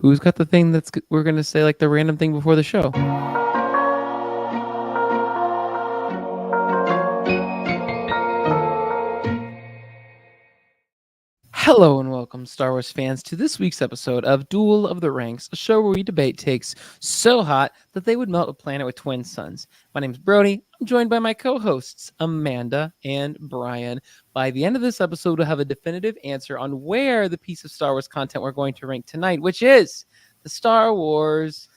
Who's got the thing we're going to say like the random thing before the show? Hello and welcome, Star Wars fans, to this week's episode of Duel of the Ranks, a show where we debate takes so hot that they would melt a planet with twin suns. My name's Brody. I'm joined by my co-hosts, Amanda and Brian. By the end of this episode, we'll have a definitive answer on where the piece of Star Wars content we're going to rank tonight, which is the Star Wars...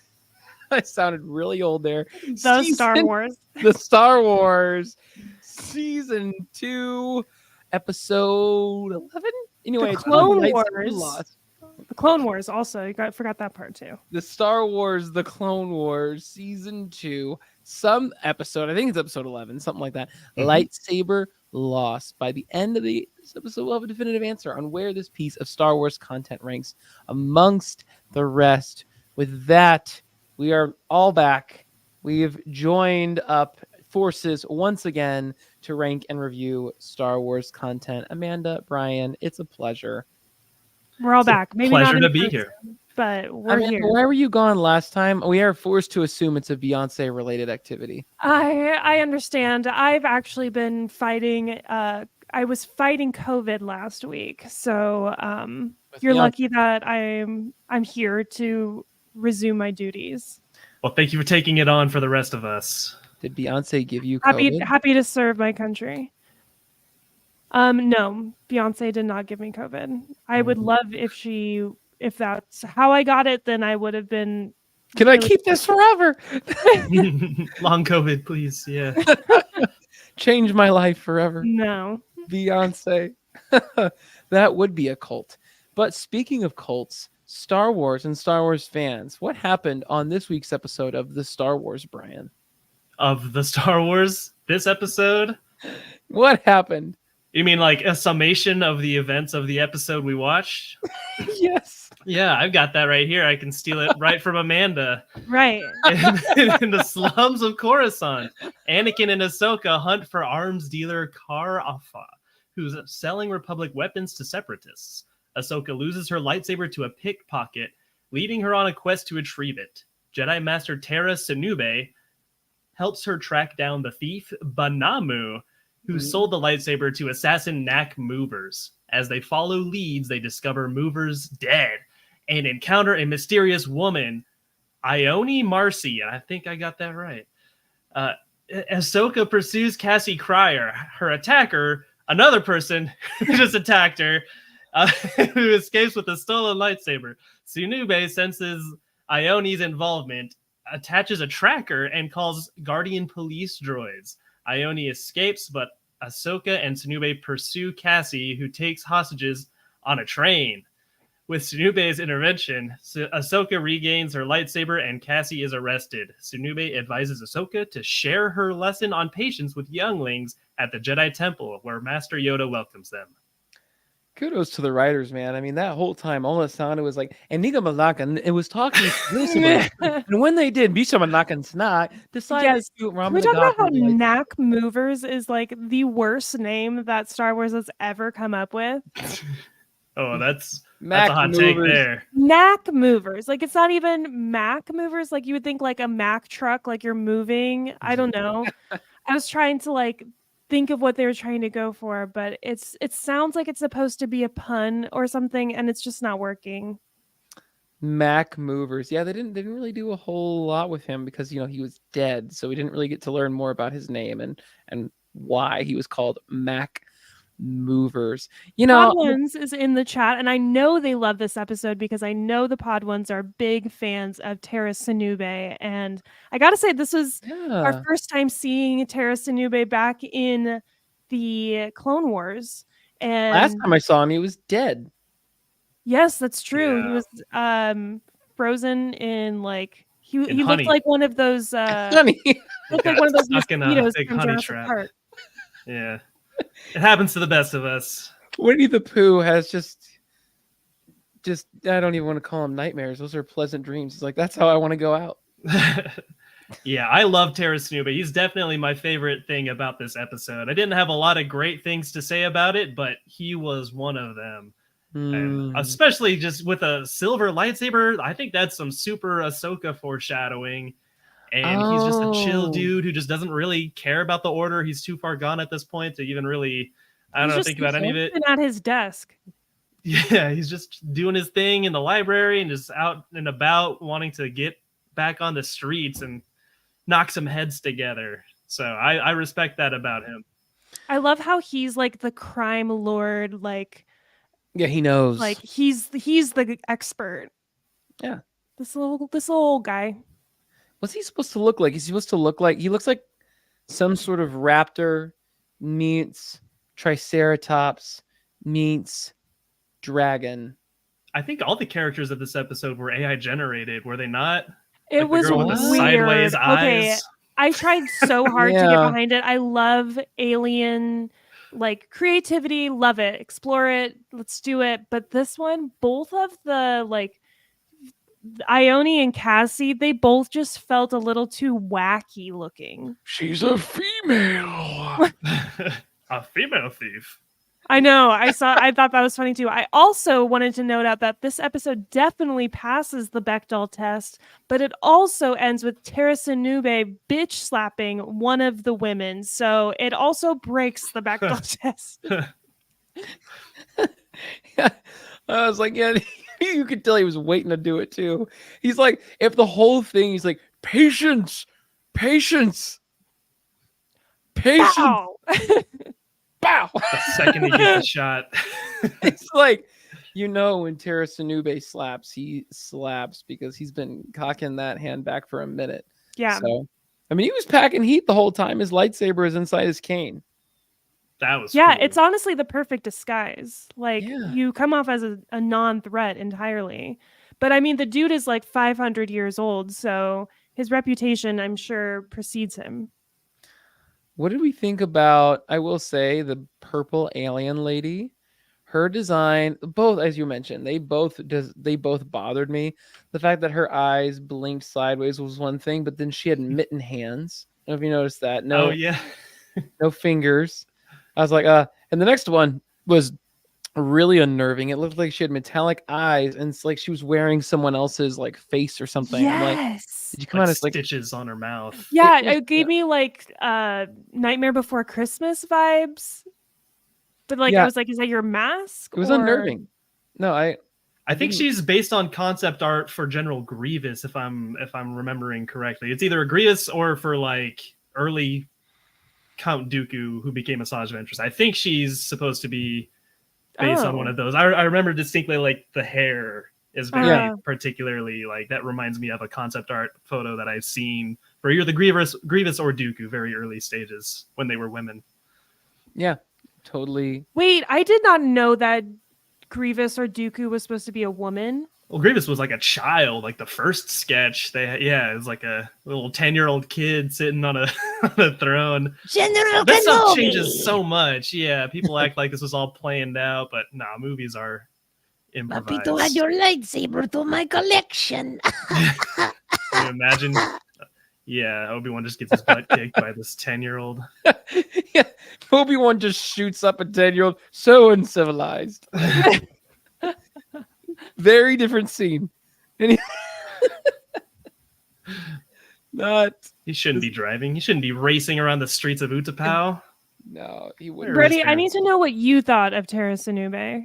I sounded really old there. The Star Wars Season 2, Episode 11? Anyway, the Clone Wars. The Clone Wars also. Forgot that part too. The Star Wars, the Clone Wars, Season 2, some episode, I think it's episode 11, something like that. Lightsaber Lost. By the end of this episode, we'll have a definitive answer on where this piece of Star Wars content ranks amongst the rest. With that, we are all back. We've joined up forces once again to rank and review Star Wars content. Amanda, Brian, it's a pleasure. We're all back. Maybe pleasure not to be here. But we're here. Where were you gone last time? We are forced to assume it's a Beyonce related activity. I understand. I've actually been fighting. I was fighting COVID last week, so you're lucky that I'm here to resume my duties. Well, thank you for taking it on for the rest of us. Did Beyonce give you COVID? Happy to serve my country. No, Beyonce did not give me COVID. I would love if that's how I got it, then I would have been. Can I keep this forever? Long COVID, please. Yeah. Change my life forever. No. Beyonce. That would be a cult. But speaking of cults, Star Wars and Star Wars fans, what happened on this week's episode of the Star Wars, Brian? Of the Star Wars, this episode? What happened? You mean like a summation of the events of the episode we watched? Yes. Yeah, I've got that right here. I can steal it right from Amanda. Right. In the slums of Coruscant, Anakin and Ahsoka hunt for arms dealer Kar Alpha, who's selling Republic weapons to separatists. Ahsoka loses her lightsaber to a pickpocket, leading her on a quest to retrieve it. Jedi Master Tara Sinube helps her track down the thief Banamu, who sold the lightsaber to assassin Knack Movers. As they follow leads, they discover Movers dead and encounter a mysterious woman, Ione Marcy, and I think I got that right. Ahsoka pursues Cassie Cryer, her attacker, another person who just attacked her, who escapes with a stolen lightsaber. Sinube senses Ione's involvement, attaches a tracker, and calls Guardian police droids. Ione escapes, but Ahsoka and Sinube pursue Cassie, who takes hostages on a train. With Sinube's intervention, Ahsoka regains her lightsaber and Cassie is arrested. Sinube advises Ahsoka to share her lesson on patience with younglings at the Jedi Temple, where Master Yoda welcomes them. Kudos to the writers, man. I mean, that whole time, all it sounded was like, and Niga Malaka, it was talking exclusively. And when they did, Bisha Malaka and Snot decided to do it. Can we talk about how Knack Movers is like the worst name that Star Wars has ever come up with? Oh, that's a hot take there. Knack Movers. Like, it's not even Mac Movers. Like, you would think like a Mack truck, like you're moving. I don't know. I was trying to like think of what they were trying to go for, but it sounds like it's supposed to be a pun or something, and it's just not working. Mac Movers. Yeah, they didn't really do a whole lot with him because he was dead, so we didn't really get to learn more about his name and why he was called Mac Movers. Podwans is in the chat, and I know they love this episode because I know the Podwans are big fans of Tara Sinube, and I gotta say this was our first time seeing Tara Sinube back in the Clone Wars. And last time I saw him, he was dead. Yes, that's true. Yeah. He was frozen in like he looked like one of those honey. Looked like one of those mosquitoes from Jurassic Park. Yeah. It happens to the best of us. Winnie the Pooh has just I don't even want to call them nightmares. Those are pleasant dreams. It's like, that's how I want to go out. Yeah, I love Tara Sinube. He's definitely my favorite thing about this episode. I didn't have a lot of great things to say about it, but he was one of them. And especially just with a silver lightsaber, I think that's some super Ahsoka foreshadowing. And he's just a chill dude who just doesn't really care about the order. He's too far gone at this point to even really, I don't know, think about any of it. At his desk. Yeah, he's just doing his thing in the library and just out and about, wanting to get back on the streets and knock some heads together. So I respect that about him. I love how he's like the crime lord, like yeah, he knows. Like he's the expert. Yeah. This little guy. What's he supposed to look like? He's supposed to look like, he looks like some sort of raptor meets triceratops meets dragon. I think all the characters of this episode were AI generated, were they not? It like was the girl with the sideways eyes. I tried so hard to get behind it. I love alien like creativity, love it, explore it, let's do it. But this one, both of the like Ione and Cassie, they both just felt a little too wacky looking. She's a female. A female thief. I know. I thought that was funny too. I also wanted to note out that this episode definitely passes the Bechdel test, but it also ends with Teresa Nube bitch slapping one of the women. So it also breaks the Bechdel test. Yeah. I was like, yeah, you could tell he was waiting to do it too. He's like, if the whole thing, he's like, patience. Bow! Bow. The second he gets a shot. It's like, when Teresa Nube slaps, he slaps because he's been cocking that hand back for a minute. Yeah. So, I mean, he was packing heat the whole time. His lightsaber is inside his cane. That was cool. It's honestly the perfect disguise. Like you come off as a non-threat entirely. But I mean, the dude is like 500 years old, so his reputation, I'm sure, precedes him. What did we think about, I will say, the purple alien lady? Her design, both, as you mentioned, they both bothered me. The fact that her eyes blinked sideways was one thing, but then she had mitten hands. I don't know if you noticed that. No, no fingers. I was like, and the next one was really unnerving. It looked like she had metallic eyes, and it's like she was wearing someone else's like face or something. Yes. I'm like, did you come out as like stitches on her mouth? Yeah, it gave me like Nightmare Before Christmas vibes. But like, I was like, is that your mask? It was unnerving. No, I think she's based on concept art for General Grievous, if I'm remembering correctly. It's either a Grievous or for like early Count Dooku, who became a Asajj Ventress. I think she's supposed to be based on one of those. I remember distinctly like the hair is very particularly like, that reminds me of a concept art photo that I've seen for either the Grievous or Dooku, very early stages when they were women. Yeah, totally. Wait, I did not know that Grievous or Dooku was supposed to be a woman. Well, Grievous was like a child, like the first sketch. It was like a little 10-year-old kid sitting on a throne. General This stuff Kenobi. changes so much. Yeah, people act like this was all planned out, but movies are improvised. Papito, add your lightsaber to my collection. Can you imagine? Yeah, Obi-Wan just gets his butt kicked by this 10-year-old. Yeah, Obi-Wan just shoots up a 10-year-old. So uncivilized. Very different scene. And he shouldn't be driving. He shouldn't be racing around the streets of Utapau. No, he wouldn't. Brady, I need to know what you thought of Teresa Nube.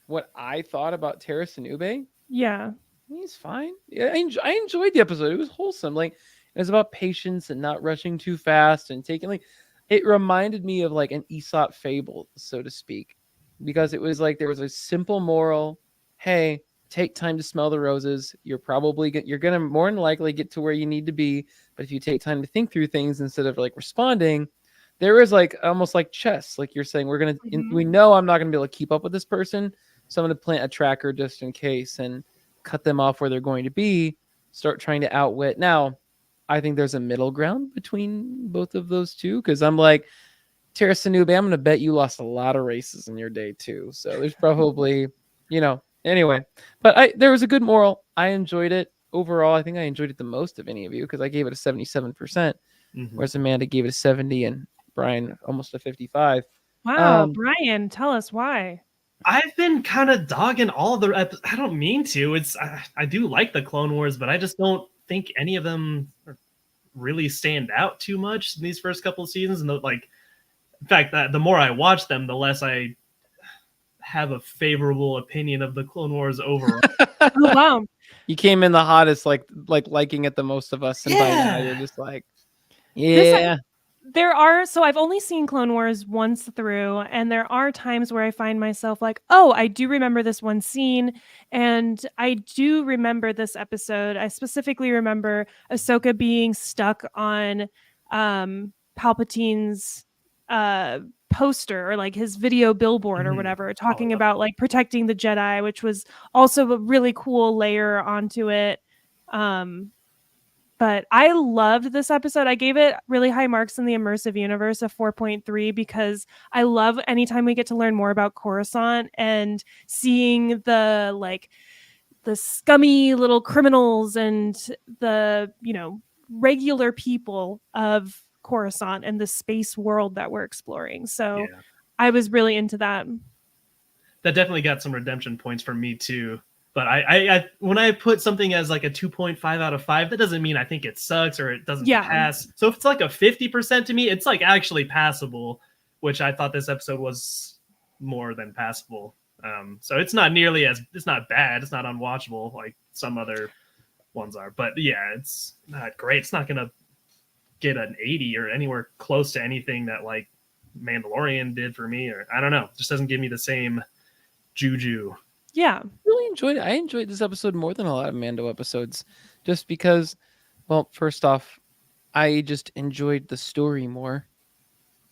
What I thought about Teresa Nube? Yeah. He's fine. Yeah, I enjoyed the episode. It was wholesome. Like, it was about patience and not rushing too fast and taking, like, it reminded me of like an Aesop fable, so to speak, because it was like there was a simple moral. Hey, take time to smell the roses. You're gonna more than likely get to where you need to be. But if you take time to think through things instead of like responding, there is like almost like chess. Like you're saying, we know I'm not gonna be able to keep up with this person, so I'm gonna plant a tracker just in case and cut them off where they're going to be. Start trying to outwit. Now, I think there's a middle ground between both of those two, because I'm like, Teresa Nube, I'm gonna bet you lost a lot of races in your day too. So there's probably, Anyway, but there was a good moral. I enjoyed it overall. I think I enjoyed it the most of any of you because I gave it a 77%, whereas Amanda gave it a 70 and Brian almost a 55. Wow, Brian, tell us why. I've been kind of dogging all the I don't mean to. I do like the Clone Wars, but I just don't think any of them really stand out too much in these first couple of seasons. And like, in fact, the more I watch them, the less I have a favorable opinion of the Clone Wars overall. Oh wow. You came in the hottest, like liking it the most of us, and by now you're just like, yeah. So I've only seen Clone Wars once through, and there are times where I find myself like, oh, I do remember this one scene, and I do remember this episode. I specifically remember Ahsoka being stuck on Palpatine's poster, or like his video billboard or whatever, talking about like protecting the Jedi, which was also a really cool layer onto it. But I loved this episode. I gave it really high marks in the immersive universe of 4.3 because I love anytime we get to learn more about Coruscant and seeing the scummy little criminals and the, regular people of Coruscant and the space world that we're exploring. So I was really into that. That definitely got some redemption points for me too. But I when I put something as like a 2.5 out of 5, that doesn't mean I think it sucks or it doesn't pass. So if it's like a 50% to me, it's like actually passable, which I thought this episode was more than passable. So it's not nearly it's not bad. It's not unwatchable like some other ones are. But yeah, it's not great. It's not going to get an 80 or anywhere close to anything that like Mandalorian did for me. Or I don't know. It just doesn't give me the same juju. Yeah, really enjoyed it. I enjoyed this episode more than a lot of Mando episodes, just because, well, first off, I just enjoyed the story more.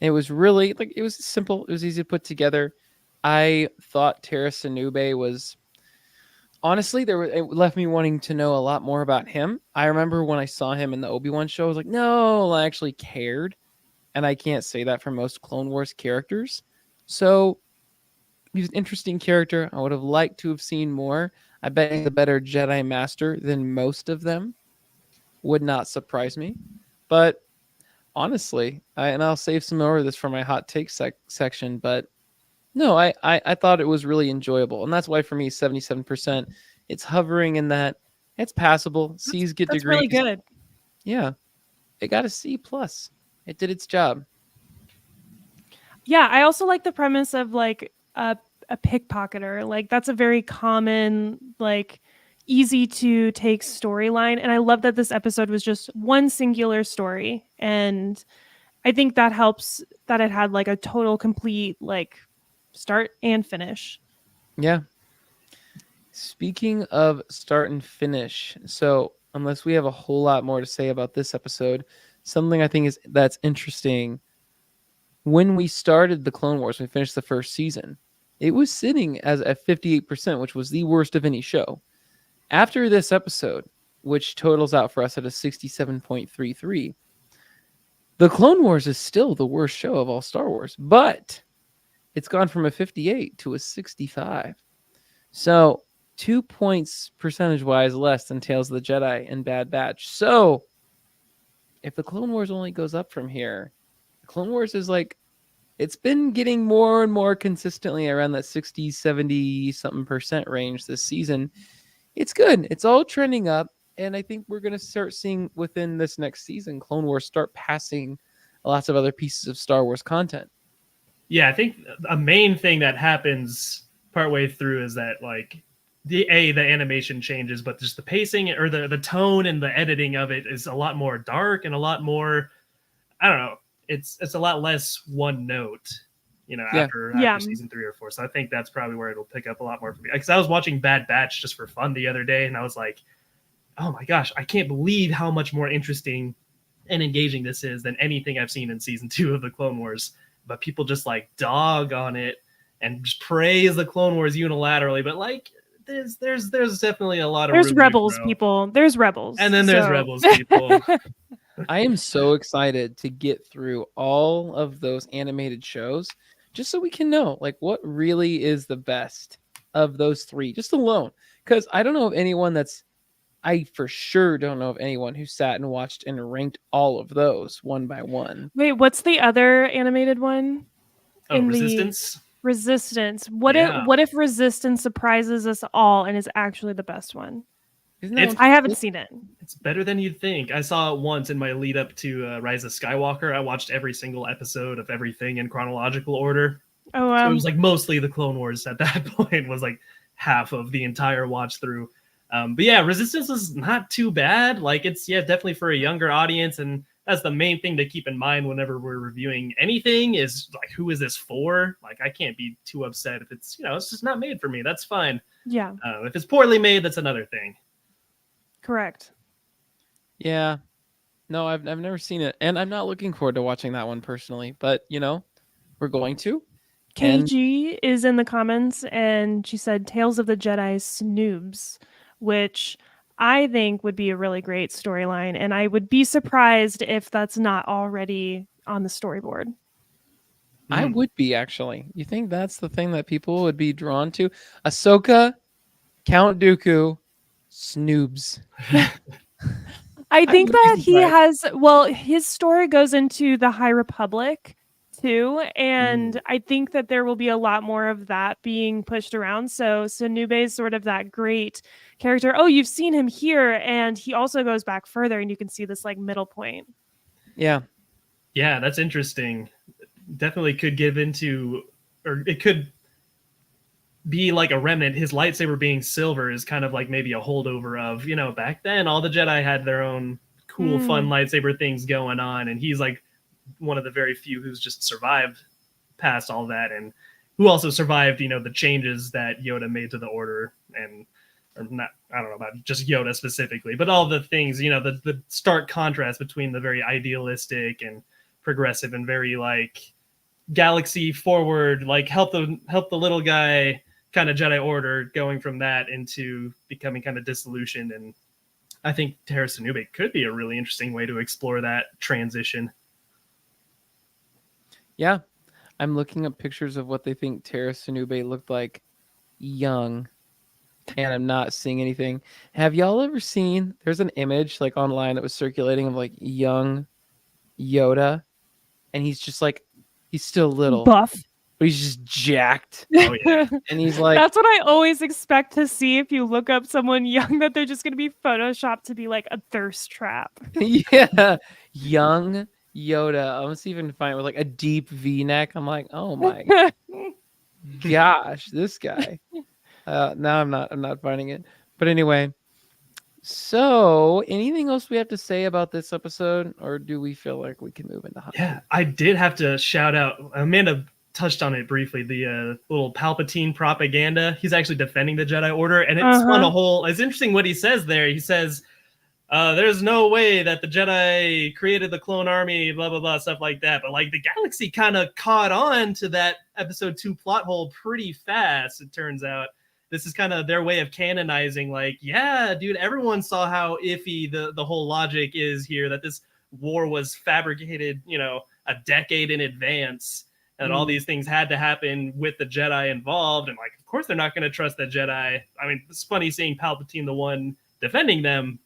It was really it was simple. It was easy to put together. I thought Tara Sinube was honestly it left me wanting to know a lot more about him. I remember when I saw him in the Obi-Wan show, I was like, no, I actually cared, and I can't say that for most Clone Wars characters. So he's an interesting character. I would have liked to have seen more. I bet he's a better Jedi Master than most of them. Would not surprise me. But honestly, and I'll save some more of this for my hot take section, but no, I thought it was really enjoyable. And that's why for me, 77%, it's hovering in that. It's passable. C's get that's degrees. Really good. Yeah. It got a C+. It did its job. Yeah, I also like the premise of like a pickpocketer. Like that's a very common, like easy to take storyline. And I love that this episode was just one singular story. And I think that helps that it had like a total complete like start and finish. Yeah. Speaking of start and finish, so unless we have a whole lot more to say about this episode, something I think that's interesting. When we started the Clone Wars, we finished the first season, it was sitting as at 58%, which was the worst of any show. After this episode, which totals out for us at a 67.33, the Clone Wars is still the worst show of all Star Wars, but it's gone from a 58 to a 65. So 2 points percentage-wise less than Tales of the Jedi and Bad Batch. So if the Clone Wars only goes up from here, Clone Wars is like, it's been getting more and more consistently around that 60, 70 something percent range this season. It's good. It's all trending up. And I think we're going to start seeing within this next season, Clone Wars start passing lots of other pieces of Star Wars content. Yeah, I think a main thing that happens partway through is that like the animation changes, but just the pacing or the tone and the editing of it is a lot more dark and a lot more, I don't know. It's a lot less one note, after season 3 or 4. So I think that's probably where it'll pick up a lot more for me. Because I was watching Bad Batch just for fun the other day, and I was like, oh my gosh, I can't believe how much more interesting and engaging this is than anything I've seen in season 2 of the Clone Wars. But people just like dog on it and just praise the Clone Wars unilaterally. But like, there's definitely a lot of there's rebels people. There's rebels, and then there's rebels people. I am so excited to get through all of those animated shows just so we can know like what really is the best of those three just alone. Because I don't know of anyone I for sure don't know of anyone who sat and watched and ranked all of those one by one. Wait, what's the other animated one? Oh, Resistance? Resistance. What if Resistance surprises us all and is actually the best one? I haven't seen it. It's better than you'd think. I saw it once in my lead up to Rise of Skywalker. I watched every single episode of everything in chronological order. Oh, so it was like mostly the Clone Wars at that point was like half of the entire watch through. But yeah, Resistance is not too bad. Like it's definitely for a younger audience, and that's the main thing to keep in mind whenever we're reviewing anything is like, who is this for? Like I can't be too upset if it's it's just not made for me. That's fine. Yeah. If it's poorly made, that's another thing. Correct. Yeah. No, I've never seen it, and I'm not looking forward to watching that one personally. But we're going to. KG is in the comments, and she said Tales of the Jedi Snoobs, which I think would be a really great storyline, and I would be surprised if that's not already on the storyboard. I would be, actually. You think that's the thing that people would be drawn to? Ahsoka, Count Dooku, Snoobs. I think that he has, his story goes into the High Republic too, and I think that there will be a lot more of that being pushed around. So Nube is sort of that great character. Oh, you've seen him here, and he also goes back further, and you can see this like middle point. Yeah, that's interesting. Definitely could give into, or it could be like a remnant. His lightsaber being silver is kind of like maybe a holdover of, back then all the Jedi had their own cool, fun lightsaber things going on. And he's like one of the very few who's just survived past all that. And who also survived, the changes that Yoda made to the Order and, or not, I don't know about just Yoda specifically, but all the things, the stark contrast between the very idealistic and progressive and very like galaxy forward, like help the little guy kind of Jedi Order, going from that into becoming kind of disillusioned. And I think Terra Sanube could be a really interesting way to explore that transition. Yeah, I'm looking up pictures of what they think Terra Sanube looked like young, and I'm not seeing anything. Have y'all ever seen, there's an image like online that was circulating of like young Yoda, and he's just like, he's still little. Buff. But he's just jacked. Oh, yeah. And he's like... That's what I always expect to see if you look up someone young, that they're just going to be photoshopped to be like a thirst trap. Yeah. Young Yoda. I was even fine with like a deep V-neck. I'm like, oh my gosh, this guy. Now I'm not finding it. But anyway, so anything else we have to say about this episode, or do we feel like we can move into hot? Yeah, I did have to shout out, Amanda touched on it briefly, the little Palpatine propaganda. He's actually defending the Jedi Order, and it's spun a whole... It's interesting what he says there. He says, there's no way that the Jedi created the clone army, blah, blah, blah, stuff like that. But like the galaxy kind of caught on to that episode 2 plot hole pretty fast, it turns out. This is kind of their way of canonizing, like, yeah, dude, everyone saw how iffy the whole logic is here, that this war was fabricated, a decade in advance. And all these things had to happen with the Jedi involved. And like, of course, they're not going to trust the Jedi. I mean, it's funny seeing Palpatine, the one defending them,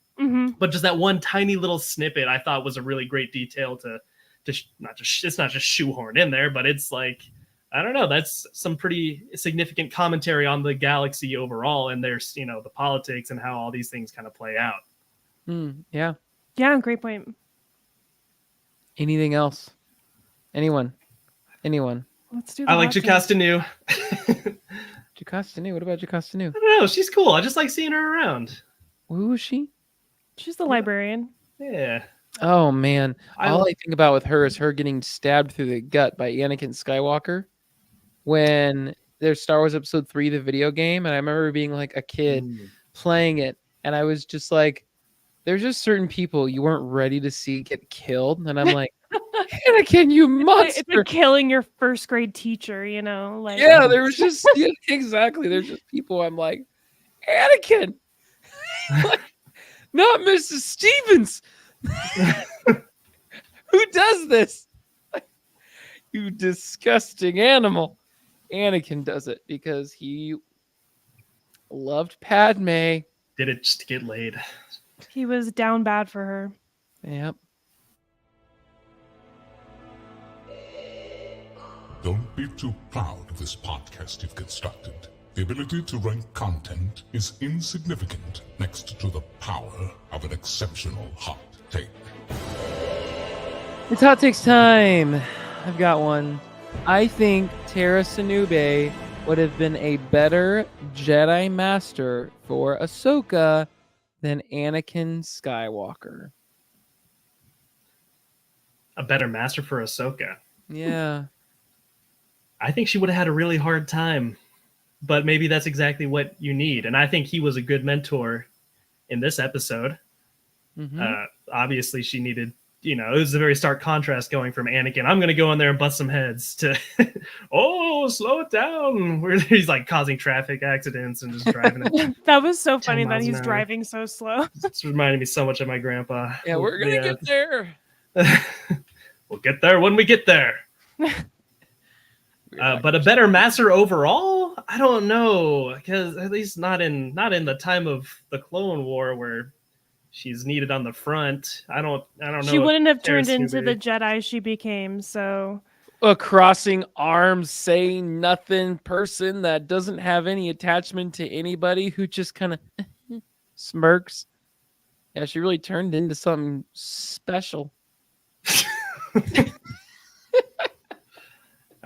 but just that one tiny little snippet I thought was a really great detail to it's not just shoehorned in there, but it's like, I don't know, that's some pretty significant commentary on the galaxy overall. And there's, the politics and how all these things kind of play out. Yeah. Yeah. Great point. Anything else? Anyone? Let's do that. I like Jocasta Nu. Jocasta Nu? What about Jocasta Nu? I don't know. She's cool. I just like seeing her around. Who is she? She's the librarian. Yeah. Oh, man. All I think about with her is her getting stabbed through the gut by Anakin Skywalker when there's Star Wars Episode 3, the video game. And I remember being like a kid playing it. And I was just like, there's just certain people you weren't ready to see get killed. And I'm like, Anakin, you monster! It's like killing your first grade teacher, like. Yeah, there was just exactly. There's just people. I'm like, Anakin, like, not Mrs. Stevens. Who does this? You disgusting animal. Anakin does it because he loved Padme. Did it just to get laid. He was down bad for her. Yep. Don't be too proud of this podcast you've constructed. The ability to rank content is insignificant next to the power of an exceptional hot take. It's hot takes time. I've got one. I think Tara Sinube would have been a better Jedi Master for Ahsoka than Anakin Skywalker. A better master for Ahsoka. Yeah. I think she would have had a really hard time, but maybe that's exactly what you need. And I think he was a good mentor in this episode. Mm-hmm. Obviously, she needed, it was a very stark contrast going from Anakin, I'm going to go in there and bust some heads, to, oh, slow it down, where he's like causing traffic accidents and just driving it. That was so funny that miles he's an hour. driving so slow. It's reminding me so much of my grandpa. Yeah, we're going to get there. We'll get there when we get there. But a better master overall? I don't know, because at least not in the time of the Clone War where she's needed on the front. I don't know. She wouldn't have turned into the Jedi she became, so A crossing arms, saying nothing person that doesn't have any attachment to anybody, who just kind of smirks. Yeah, she really turned into something special. I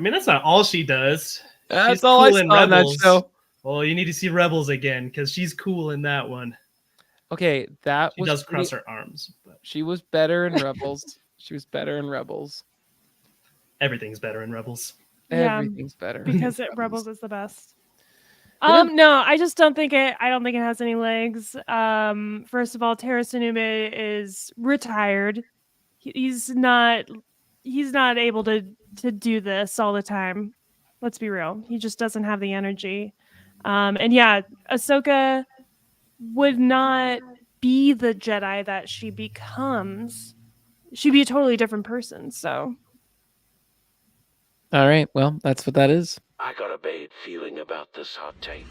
mean, that's not all she does. That's She's all cool I in saw in that Rebels. show. Well, you need to see Rebels again, because she's cool in that one. Okay, that She was does cross pretty- her arms, but She was better in Rebels. She was better in Rebels. everything's better in Rebels. Yeah, Everything's better because in Rebels is the best. Yeah. No, I just don't think it. I don't think it has any legs. First of all, Tara Sinube is retired. He's not able to do this all the time. Let's be real. He just doesn't have the energy. And yeah, Ahsoka would not be the Jedi that she becomes. She'd be a totally different person. So. All right, well, that's what that is. I got a bad feeling about this hot take.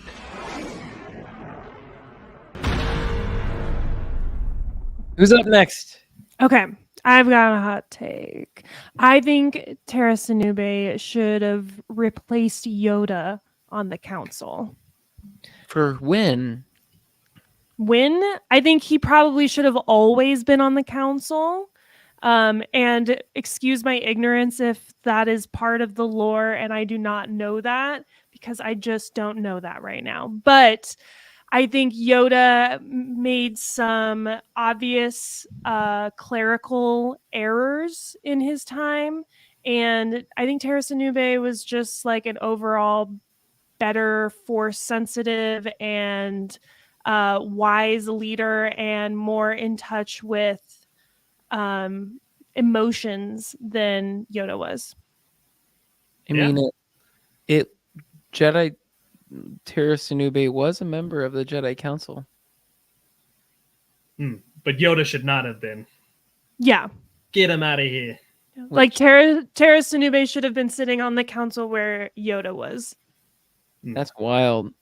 Who's up next? Okay, I've got a hot take. I think Tara Sinube should have replaced Yoda on the council. For when? When? I think he probably should have always been on the council. And excuse my ignorance if that is part of the lore and I do not know that, because I just don't know that right now. But I think Yoda made some obvious clerical errors in his time. And I think Tara Sinube was just like an overall better force sensitive and wise leader and more in touch with emotions than Yoda was. I mean, it Jedi Tara Sinube was a member of the Jedi Council. But Yoda should not have been. Yeah. Get him out of here. Like Tara Sinube should have been sitting on the council where Yoda was. That's wild.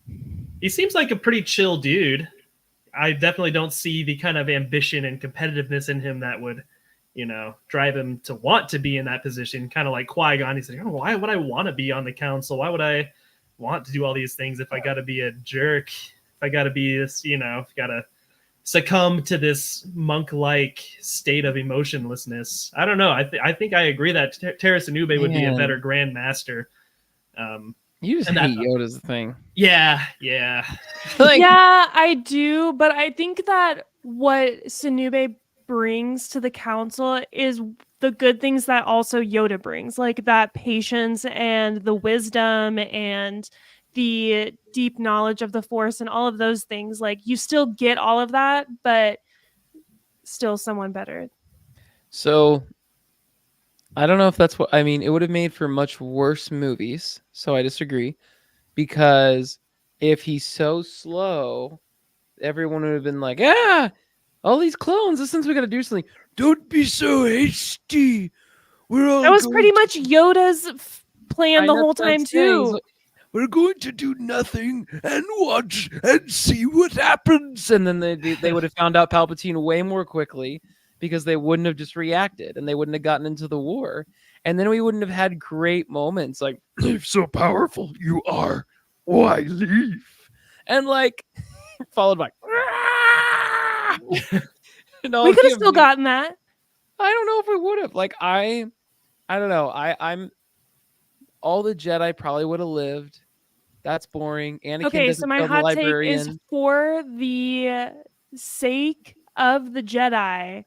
He seems like a pretty chill dude. I definitely don't see the kind of ambition and competitiveness in him that would, drive him to want to be in that position. Kind of like Qui-Gon. He's like, oh, why would I want to be on the council? Why would I want to do all these things if I got to be a jerk? If I got to be this, got to succumb to this monk-like state of emotionlessness. I don't know. I think I agree that Tara Sinube would be a better Grand Master. You just hate Yoda's thing. Yeah. Like, yeah, I do, but I think that what Sinube brings to the council is the good things that also Yoda brings, like that patience and the wisdom and the deep knowledge of the Force and all of those things. Like, you still get all of that, but still someone better. So I don't know if that's what I mean. It would have made for much worse movies. So I disagree, because if he's so slow, everyone would have been like, all these clones, this since we got to do something. Don't be so hasty. That was pretty much Yoda's plan the whole time too. We're going to do nothing and watch and see what happens. And then they would have found out Palpatine way more quickly, because they wouldn't have just reacted and they wouldn't have gotten into the war. And then we wouldn't have had great moments like, if so powerful you are, why leave? And like, followed by, We could have still gotten that. I don't know if we would have. Like, I don't know. I'm all the Jedi probably would have lived. That's boring. Anakin Okay, doesn't so my kill the hot take librarian. is for the sake of the Jedi,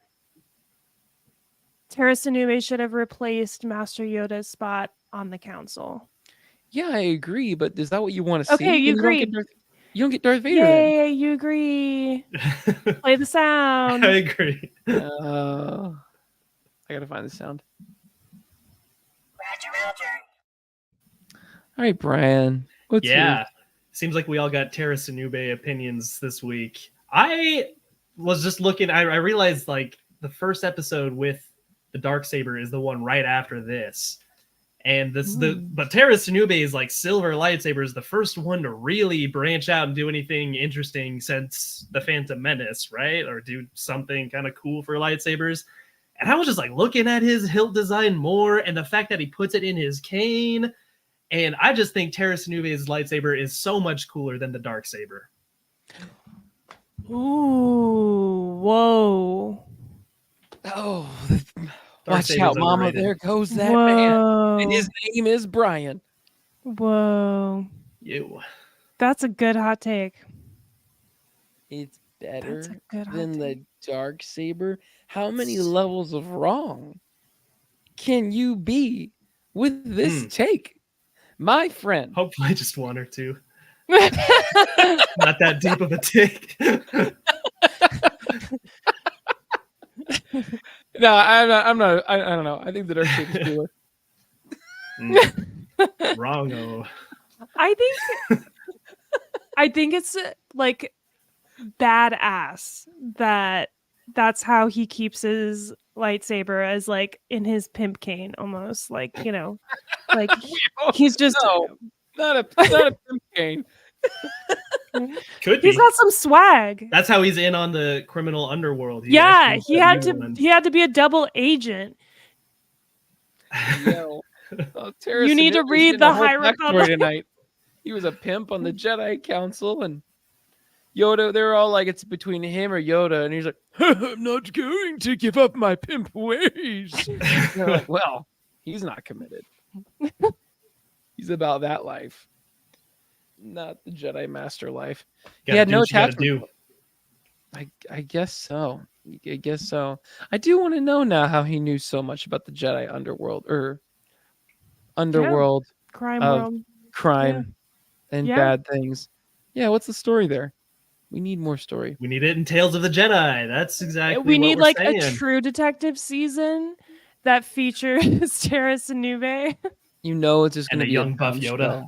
Tara Sinube should have replaced Master Yoda's spot on the council. Yeah, I agree, but is that what you want to see? Okay, you Then agree. You don't get Darth Vader. Then. Yay, you agree. Play the sound. I agree. I gotta find the sound. All right, Brian. What's Yeah. Seems like we all got Tara Sinube opinions this week. I was just looking, I realized like the first episode with the Darksaber is the one right after this. And but Tara Sinube is like Silver Lightsaber is the first one to really branch out and do anything interesting since the Phantom Menace, right? Or do something kind of cool for lightsabers. And I was just like looking at his hilt design more and the fact that he puts it in his cane. And I just think Tara Sinube's lightsaber is so much cooler than the Darksaber. Ooh, whoa. Oh, watch Darksaber's out, Mama. overrated. There goes that Whoa. man. And his name is Brian. Whoa. You. That's a good hot take. It's That's better a good hot than the take. Darksaber. How many levels of wrong can you be with this take? My friend. Hopefully just one or two. Not that deep of a take. No, I'm not. I don't know. I think the Darksaber is cooler. Wrong-o. I think it's like badass that that's how he keeps his lightsaber, as like in his pimp cane almost, like, you know, like he's just No, not a pimp cane. Could be. he's got some swag. That's how he's in on the criminal underworld. Yeah, he had to. to be a double agent. Yo, You need to read the High Republic tonight. He was a pimp on the Jedi Council, and Yoda. They're all like, it's between him or Yoda, and he's like, I'm not going to give up my pimp ways. They're like, well, he's not committed. He's about that life, not the Jedi Master life. He had no attachment. I guess so. I guess so. I do want to know now how he knew so much about the Jedi underworld Crime of world. crime and Yeah. bad things. Yeah, what's the story there? We need more story. We need it in Tales of the Jedi. That's exactly We what need we're like saying. a True Detective season that features Tara Sinube. You know, it's just And going to a be young buff dumb Yoda. show.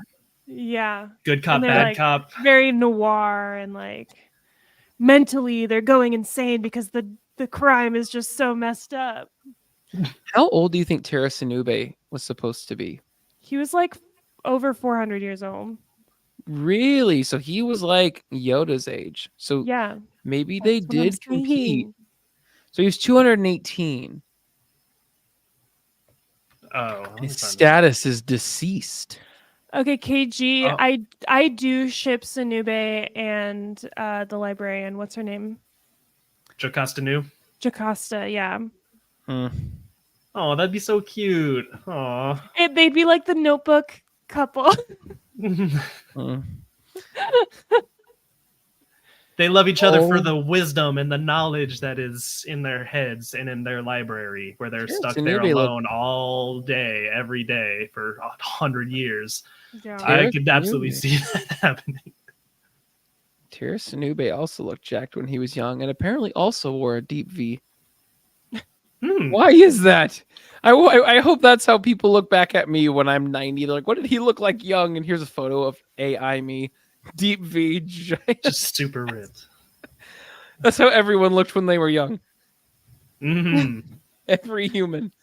Yeah. Good cop, And they're, bad like, cop. Very noir, and like mentally they're going insane because the crime is just so messed up. How old do you think Tara Sinube was supposed to be? He was like over 400 years old. Really? So he was like Yoda's age. So Yeah. maybe they That's what I'm did compete. saying. So he was 218. Oh, His status is deceased. Okay, KG, Oh. I do ship Sinube and the librarian. What's her name? Jocasta Nu. Jocasta, yeah. Oh, that'd be so cute. Aw. They'd be like the Notebook couple. They love each other for Oh. the wisdom and the knowledge that is in their heads and in their library, where they're Yes, stuck and there they look- alone all day, every day for 100 years. Yeah. I could absolutely Sinube. see that happening. Tara Sinube also looked jacked when he was young and apparently also wore a deep V. Why is that? I hope that's how people look back at me when I'm 90. They're like, what did he look like young? And here's a photo of AI me. Deep V. Giant. Just super ripped. That's how everyone looked when they were young. Mhm. Every human.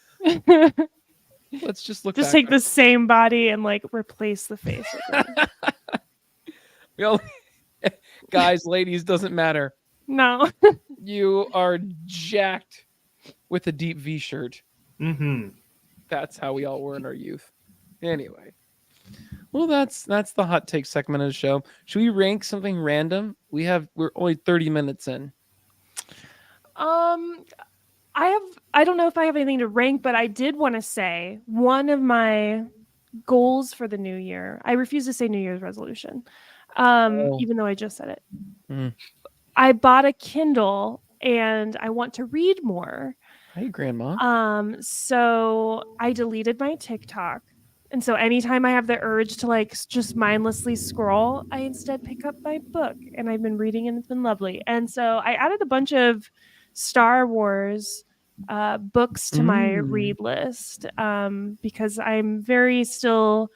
Let's just look Just back take on- the same body and like replace the face with it. We all- guys, ladies, doesn't matter. No. You are jacked. with a deep V shirt. Mm-hmm. That's how we all were in our youth. Anyway. Well, that's the hot take segment of the show. Should we rank something random? We're only 30 minutes in. I don't know if I have anything to rank, but I did want to say one of my goals for the new year. I refuse to say New Year's resolution, even though I just said it. Mm. I bought a Kindle and I want to read more. Hey, Grandma. So I deleted my TikTok. And so anytime I have the urge to like just mindlessly scroll, I instead pick up my book, and I've been reading and it's been lovely. And so I added a bunch of Star Wars books to my read list because I'm very still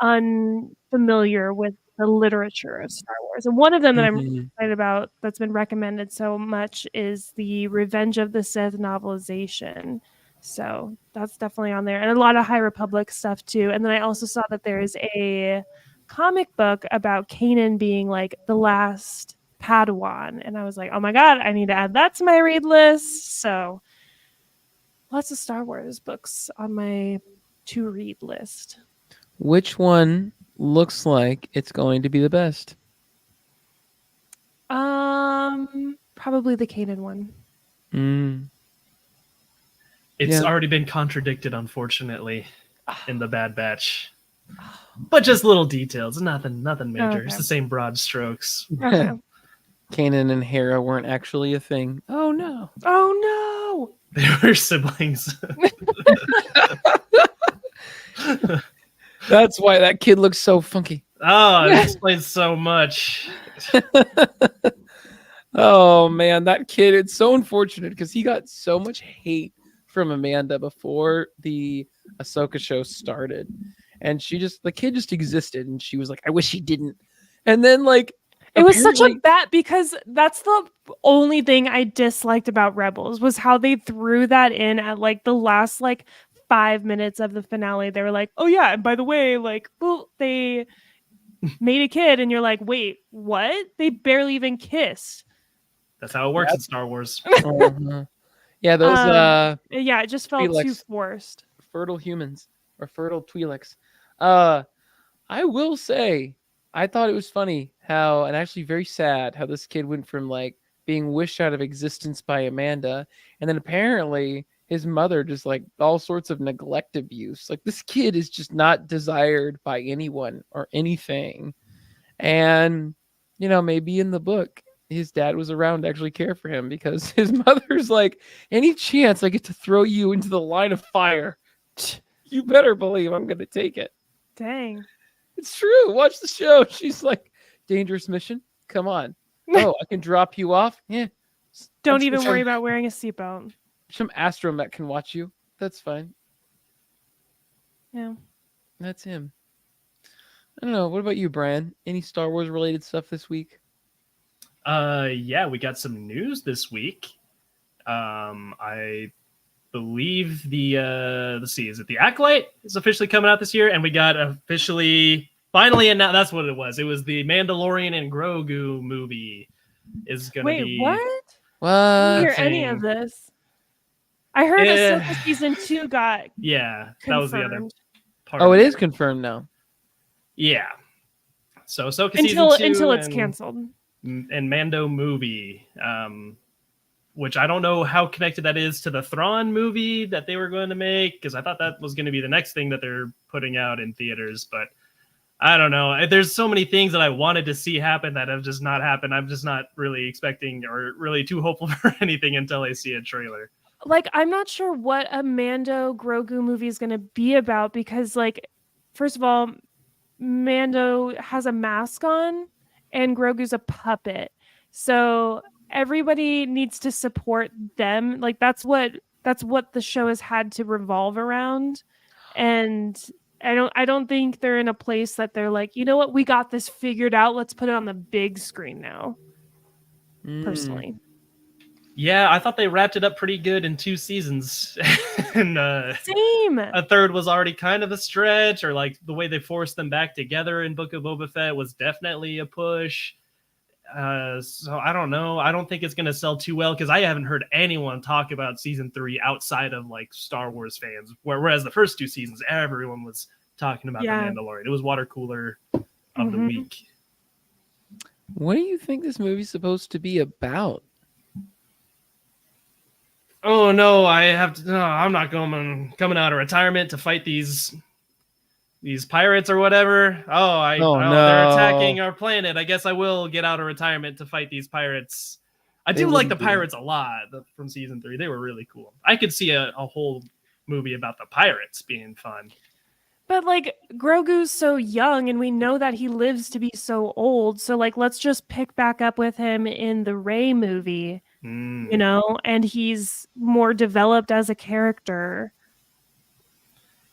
unfamiliar with the literature of Star Wars. And one of them that I'm excited about that's been recommended so much is the Revenge of the Sith novelization. So that's definitely on there. And a lot of High Republic stuff too. And then I also saw that there's a comic book about Kanan being like the last Padawan. And I was like, oh my God, I need to add that to my read list. So lots of Star Wars books on my to read list. Which one looks like it's going to be the best? Probably the Kanan one. It's already been contradicted, unfortunately, in the Bad Batch. But just little details, nothing major. Okay. It's the same broad strokes. Okay. Kanan and Hera weren't actually a thing. Oh no. Oh no. They were siblings. That's why that kid looks so funky. Oh, it explains so much. Oh man, that kid, it's so unfortunate because he got so much hate from Amanda before the Ahsoka show started. And the kid just existed, and she was like, I wish he didn't. And then like it was such a bad, because that's the only thing I disliked about Rebels was how they threw that in at like the last like 5 minutes of the finale. They were like, oh yeah, and by the way, like, well, they made a kid, and you're like, wait, what? They barely even kissed. That's how it works in Star Wars. Yeah, those it just felt too forced. Fertile humans or fertile Twi'leks. I will say, I thought it was funny how, and actually very sad, how this kid went from like being wished out of existence by Amanda, and then apparently his mother just like all sorts of neglect abuse. Like this kid is just not desired by anyone or anything. And, you know, maybe in the book, his dad was around to actually care for him, because his mother's like, any chance I get to throw you into the line of fire, you better believe I'm going to take it. Dang. It's true. Watch the show. She's like, dangerous mission. Come on. Oh, I can drop you off. Yeah. Don't even worry about wearing a seatbelt. Some astromech can watch you. That's fine. Yeah. That's him. I don't know. What about you, Brian? Any Star Wars related stuff this week? Yeah, we got some news this week. I believe let's see, is it the Acolyte is officially coming out this year, and we got finally announced. That's what it was. It was the Mandalorian and Grogu movie is going to be. Wait, what? I didn't hear any of this. I heard Ahsoka season 2 got confirmed. That was the other part. Oh, it is confirmed now. Yeah. So Ahsoka season 2 until it's canceled. And Mando movie, which I don't know how connected that is to the Thrawn movie that they were going to make, because I thought that was going to be the next thing that they're putting out in theaters, but I don't know. There's so many things that I wanted to see happen that have just not happened. I'm just not really expecting or really too hopeful for anything until I see a trailer. Like, I'm not sure what a Mando Grogu movie is going to be about, because, like, first of all, Mando has a mask on and Grogu's a puppet. So everybody needs to support them. Like, that's what the show has had to revolve around. And I don't think they're in a place that they're like, you know what, we got this figured out. Let's put it on the big screen now. Personally. Yeah, I thought they wrapped it up pretty good in 2 seasons. And same. A third was already kind of a stretch, or like the way they forced them back together in Book of Boba Fett was definitely a push. So I don't know. I don't think it's going to sell too well because I haven't heard anyone talk about season 3 outside of like Star Wars fans. Whereas the first 2 seasons, everyone was talking about The Mandalorian. It was water cooler of the week. What do you think this movie's supposed to be about? Oh no, I have to. No, I'm not coming out of retirement to fight these pirates or whatever. They're attacking our planet. I guess I will get out of retirement to fight these pirates. I do like the pirates a lot from season 3. They were really cool. I could see a whole movie about the pirates being fun. But like Grogu's so young and we know that he lives to be so old. So like let's just pick back up with him in the Rey movie, you know, and he's more developed as a character.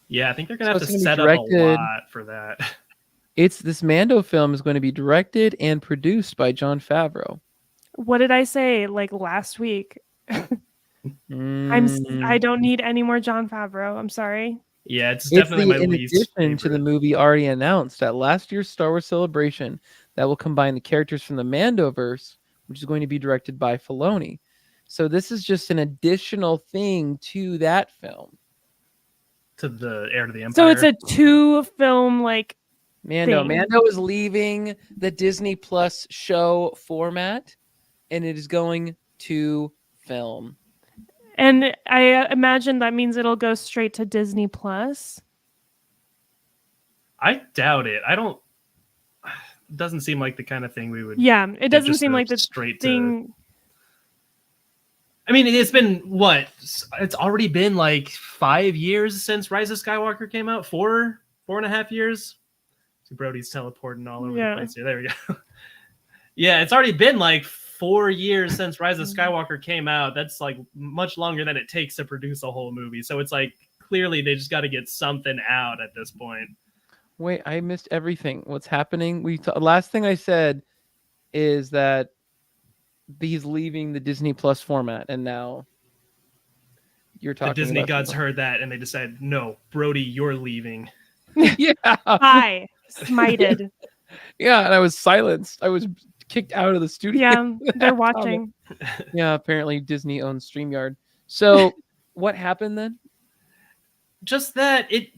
Yeah, I think they're going to have to set up a lot for that. This Mando film is going to be directed and produced by Jon Favreau. What did I say like last week? I don't need any more Jon Favreau. I'm sorry. Yeah, it's definitely my least in addition favorite. to the movie already announced at last year's Star Wars Celebration that will combine the characters from the Mandoverse, which is going to be directed by Filoni. So this is just an additional thing to that film. To the Heir to the Empire. So it's a 2-film like Mando. thing. Mando is leaving the Disney Plus show format, and it is going to film. And I imagine that means it'll go straight to Disney Plus. I doubt it. It doesn't seem like the kind of thing we would. Yeah, it doesn't seem like the straight thing. I mean, it's been what? It's already been like 5 years since Rise of Skywalker came out. 4.5 years. So Brody's teleporting all over the place here. There we go. Yeah, it's already been like 4 years since Rise of Skywalker came out. That's like much longer than it takes to produce a whole movie. So it's like clearly they just got to get something out at this point. Wait, I missed everything. What's happening? Last thing I said is that he's leaving the Disney Plus format, and now you're talking. The Disney gods heard that, and they decided, no, Brody, you're leaving. Yeah. Hi, smited. Yeah, and I was silenced. I was kicked out of the studio. Yeah, they're watching. Yeah, apparently Disney owns StreamYard. So what happened then? Just that it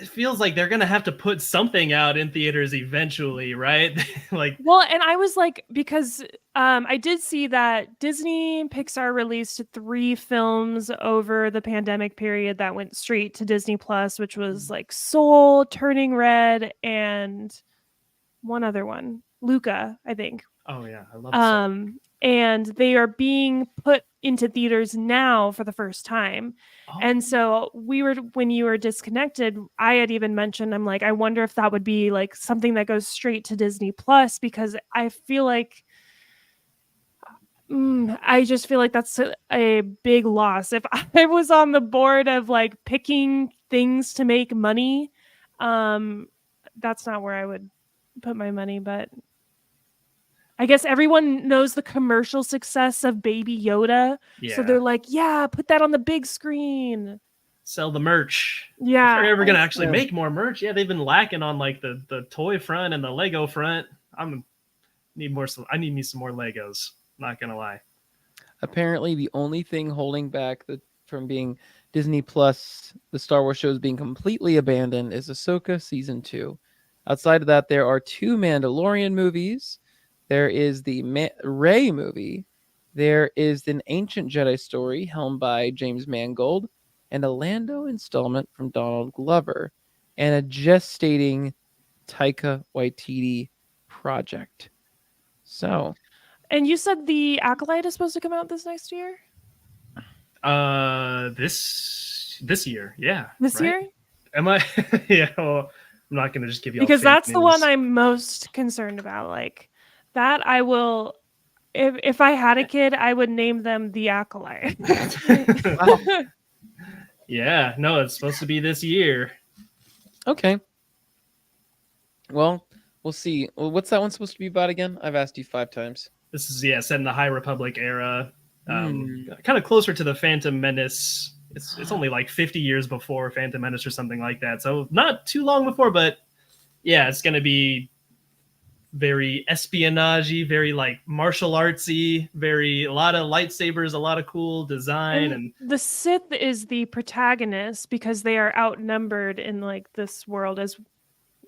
feels like they're gonna have to put something out in theaters eventually, right? Well, and I was like, because I did see that Disney and Pixar released 3 films over the pandemic period that went straight to Disney Plus, which was like Soul, Turning Red, and one other one, Luca, I think. Oh yeah, I love Soul. And they are being put into theaters now for the first time. Oh. And so when you were disconnected, I had even mentioned, I'm like, I wonder if that would be like something that goes straight to Disney Plus, because I feel like I just feel like that's a big loss. If I was on the board of like picking things to make money, that's not where I would put my money, but I guess everyone knows the commercial success of Baby Yoda. Yeah. So they're like, yeah, put that on the big screen. Sell the merch. Yeah. If they're ever going to actually make more merch. Yeah, they've been lacking on like the toy front and the Lego front. I need me some more Legos. Not going to lie. Apparently the only thing holding back from being Disney Plus, the Star Wars shows being completely abandoned, is Ahsoka Season 2. Outside of that, there are 2 Mandalorian movies. There is the Rey movie. There is an Ancient Jedi story helmed by James Mangold, and a Lando installment from Donald Glover, and a gestating Taika Waititi project. So, and you said the Acolyte is supposed to come out this next year? This year, yeah. This year? Am I? Yeah. Well, I'm not going to just give you because all that's news. The one I'm most concerned about. Like that, I will. If I had a kid, I would name them the Acolyte. Yeah. No, it's supposed to be this year. Okay. Well, we'll see. Well, what's that one supposed to be about again? I've asked you 5 times. This is set in the High Republic era, kind of closer to the Phantom Menace. It's only like 50 years before Phantom Menace or something like that, so not too long before. But yeah, it's going to be very espionage-y, very like martial artsy, a lot of lightsabers, a lot of cool design, and the Sith is the protagonist because they are outnumbered in like this world, as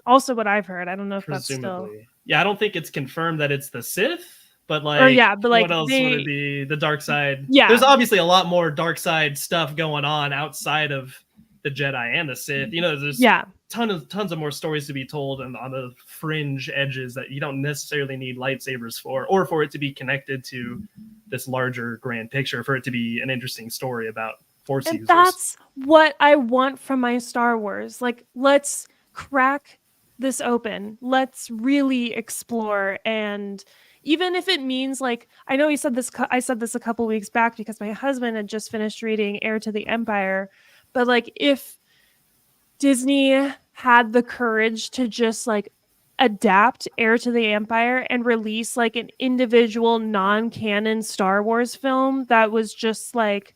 also what I've heard. I don't know if that's still. presumably, yeah, I don't think it's confirmed that it's the Sith, but Or like, yeah, but like what else would they. it be? The dark side. Yeah. There's obviously a lot more dark side stuff going on outside of the Jedi and the Sith. You know, there's Yeah. tons of more stories to be told, and on the fringe edges that you don't necessarily need lightsabers for, or for it to be connected to this larger grand picture, for it to be an interesting story about Force And users. that's what I want from my Star Wars. Like, let's crack this open. Let's really explore. And even if it means, like, I know I said this a couple weeks back because my husband had just finished reading Heir to the Empire. But like, if Disney had the courage to just like adapt Heir to the Empire and release like an individual non-canon Star Wars film that was just like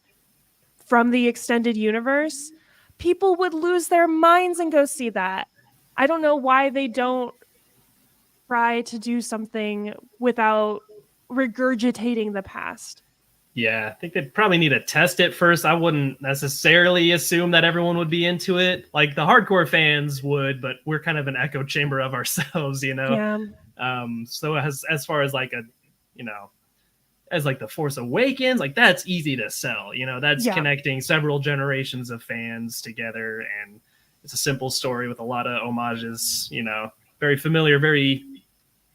from the extended universe, people would lose their minds and go see that. I don't know why they don't try to do something without regurgitating the past. Yeah, I think they'd probably need to test it first. I wouldn't necessarily assume that everyone would be into it. Like the hardcore fans would, but we're kind of an echo chamber of ourselves, you know? Yeah. So as far as like as like the Force Awakens, like that's easy to sell, you know, that's connecting several generations of fans together. And it's a simple story with a lot of homages, you know, very familiar, very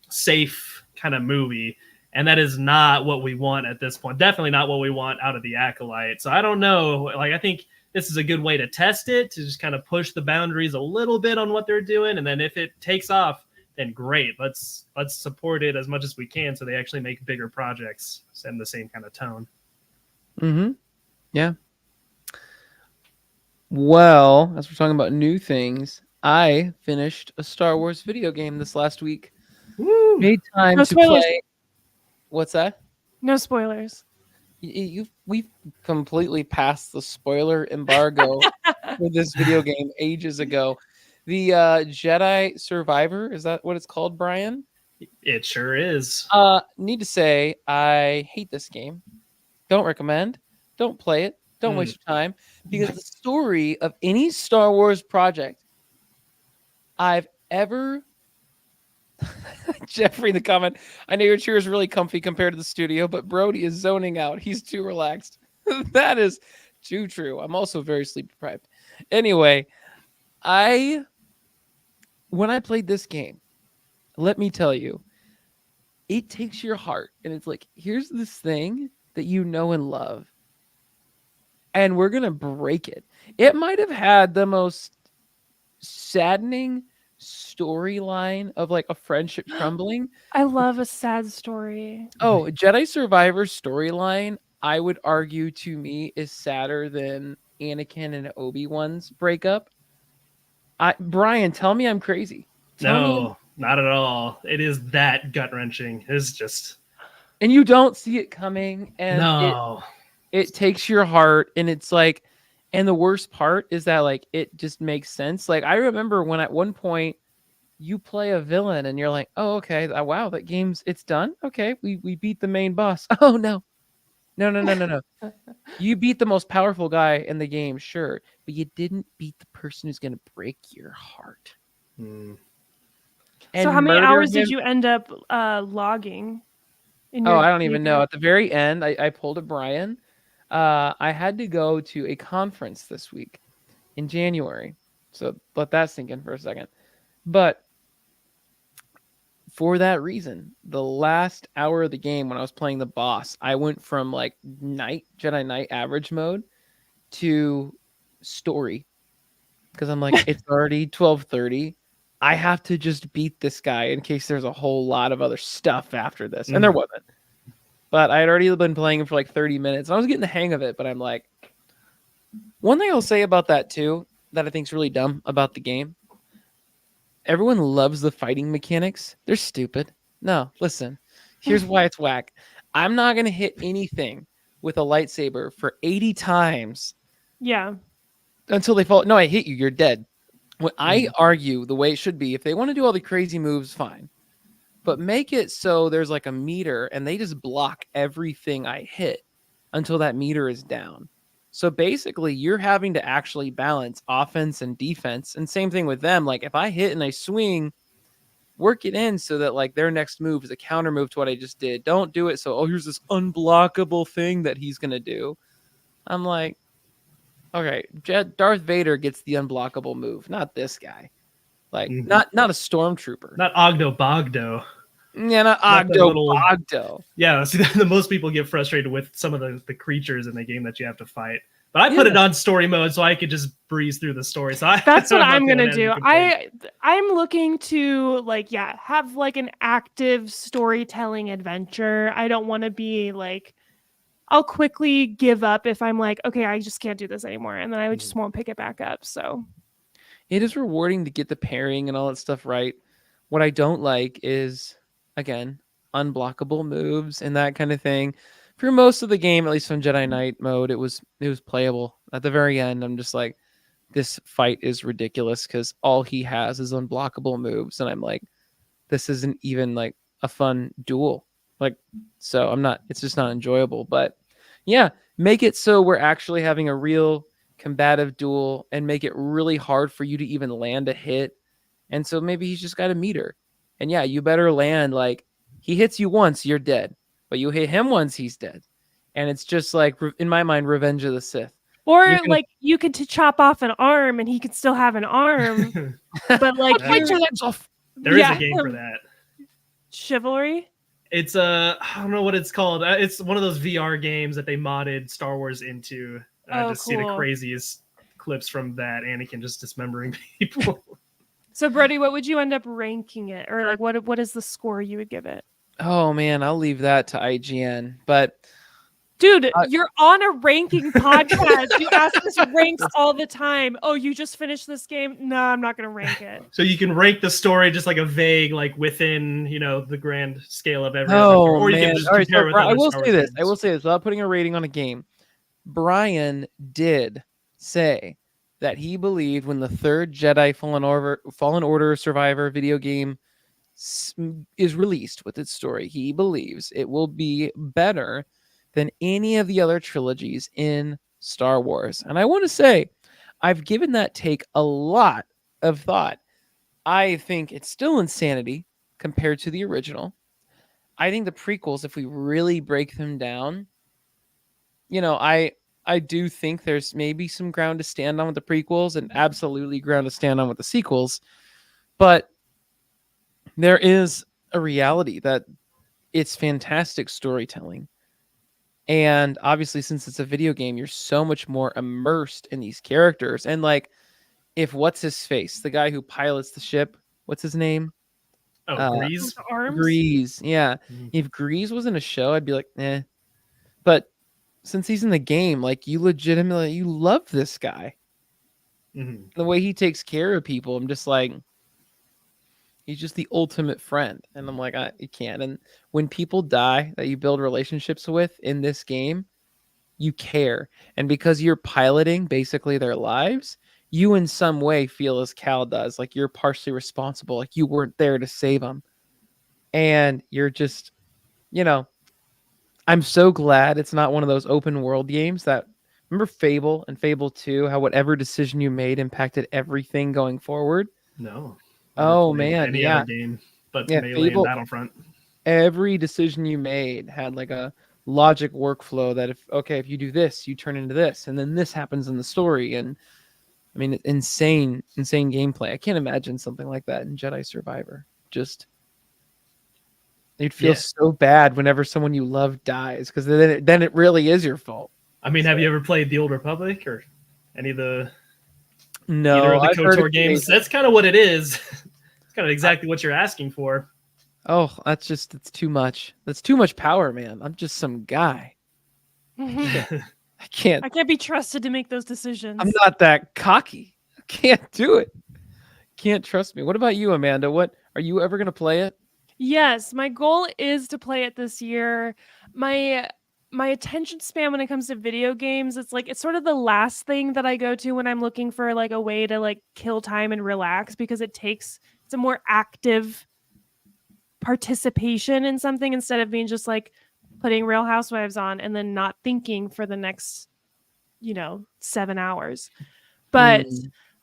safe kind of movie. And that is not what we want at this point. Definitely not what we want out of the Acolyte. So I don't know. Like, I think this is a good way to test it, to just kind of push the boundaries a little bit on what they're doing. And then if it takes off, then great. Let's support it as much as we can so they actually make bigger projects in the same kind of tone. Mm-hmm. Yeah. Well, as we're talking about new things, I finished a Star Wars video game this last week. Woo! Made time No to spoilers. play. What's that? No spoilers. We've completely passed the spoiler embargo for this video game ages ago. The Jedi Survivor, is that what it's called, Brian? It sure is. Need to say, I hate this game. Don't recommend. Don't play it. Don't waste your time, because the story of any Star Wars project I've ever Jeffrey in the comment, I know your chair is really comfy compared to the studio, but Brody is zoning out. He's too relaxed. That is too true. I'm also very sleep deprived. Anyway, when I played this game, let me tell you, it takes your heart and it's like, here's this thing that you know and love, and we're going to break it. It might have had the most saddening storyline of like a friendship crumbling. I love a sad story. Oh, Jedi Survivor storyline, I would argue, to me, is sadder than Anakin and Obi-Wan's breakup. Brian, tell me I'm crazy. No, not at all. It is that gut-wrenching. It's just... And you don't see it coming, and no. It takes your heart, and it's like, and the worst part is that like it just makes sense. Like I remember when at one point you play a villain and you're like, oh, okay, wow, that game's it's done. Okay, we beat the main boss. Oh no. You beat the most powerful guy in the game, sure, but you didn't beat the person who's gonna break your heart. Mm. So how many hours did you end up logging? I don't even know. At the very end, I pulled a Brian. I had to go to a conference this week in January. So let that sink in for a second. But for that reason, the last hour of the game when I was playing the boss, I went from like Jedi Knight average mode to story. Because I'm like, it's already 12:30. I have to just beat this guy in case there's a whole lot of other stuff after this. And there wasn't. But I had already been playing it for like 30 minutes. I was getting the hang of it, but I'm like, one thing I'll say about that too, that I think is really dumb about the game. Everyone loves the fighting mechanics. They're stupid. No, listen, here's why it's whack. I'm not going to hit anything with a lightsaber for 80 times. Yeah. Until they fall. No, I hit you. You're dead. When I argue the way it should be, if they want to do all the crazy moves, fine. but make it so there's like a meter and they just block everything I hit until that meter is down. So basically, you're having to actually balance offense and defense. And same thing with them. Like if I hit and I swing, work it in so that like their next move is a counter move to what I just did. Don't do it so, oh, here's this unblockable thing that he's going to do. I'm like, okay, Darth Vader gets the unblockable move, not this guy. Like not a stormtrooper. Not Ogdo Bogdo. Yeah, not Ogdo. Yeah, see, the most people get frustrated with some of the creatures in the game that you have to fight. But I put it on story mode so I could just breeze through the story. So that's what I'm gonna do. I'm looking to like have like an active storytelling adventure. I don't want to be like I'll quickly give up if I'm like, okay, I just can't do this anymore, and then I just won't pick it back up. So it is rewarding to get the pairing and all that stuff right. What I don't like is, again, unblockable moves and that kind of thing. For most of the game, at least on Jedi Knight mode, it was playable. At the very end, I'm just like, this fight is ridiculous because all he has is unblockable moves, and I'm like, this isn't even like a fun duel. Like, so it's just not enjoyable. But yeah, make it so we're actually having a real combative duel and make it really hard for you to even land a hit. And so maybe he's just got a meter. And yeah, you better land like he hits you once, you're dead. But you hit him once, he's dead. And it's just like, in my mind, Revenge of the Sith. Or like you could chop off an arm and he could still have an arm. But like there is a game for that. Chivalry? It's I don't know what it's called. It's one of those VR games that they modded Star Wars into. See the craziest clips from that. Anakin just dismembering people. So Brody, what would you end up ranking it? Or like what is the score you would give it? Oh man, I'll leave that to IGN. But dude, you're on a ranking podcast. You ask us ranks all the time. Oh, you just finished this game? No, I'm not going to rank it. So you can rank the story just like a vague, like within, the grand scale of every other, or you can just compare with I will say this. I will say this without putting a rating on a game. Brian did say that he believed when the third Jedi Fallen Order Survivor video game is released with its story, he believes it will be better than any of the other trilogies in Star Wars. And I want to say, I've given that take a lot of thought. I think it's still insanity compared to the original. I think the prequels, if we really break them down, I do think there's maybe some ground to stand on with the prequels and absolutely ground to stand on with the sequels. But there is a reality that it's fantastic storytelling. And obviously, since it's a video game, you're so much more immersed in these characters. And like, if what's his face, the guy who pilots the ship, what's his name? Grease. Grease, yeah. Mm-hmm. If Grease was in a show, I'd be like, eh. But since he's in the game, like you love this guy. Mm-hmm. The way he takes care of people, I'm just like, he's just the ultimate friend. And I'm like, you can't. And when people die that you build relationships with in this game, you care. And because you're piloting basically their lives, you in some way feel as Cal does, like you're partially responsible, like you weren't there to save them. And you're just, I'm so glad it's not one of those open world games that, remember Fable and Fable 2, how whatever decision you made impacted everything going forward? No. Oh man, any other game, but Melee and Battlefront. Every decision you made had like a logic workflow that if you do this, you turn into this, and then this happens in the story. And I mean, insane gameplay. I can't imagine something like that in Jedi Survivor. Just you'd feel so bad whenever someone you love dies, because then it really is your fault. I mean, have you ever played The Old Republic or any of the? No, either of the KOTOR games. That's kind of what it is. It's kind of exactly what you're asking for. Oh, it's too much. That's too much power, man. I'm just some guy. I can't be trusted to make those decisions. I'm not that cocky. I can't do it. Can't trust me. What about you, Amanda? What are you ever going to play it? Yes, my goal is to play it this year. My attention span when it comes to video games, it's sort of the last thing that I go to when I'm looking for like a way to like kill time and relax, because it's a more active participation in something instead of being just like putting Real Housewives on and then not thinking for the next 7 hours. But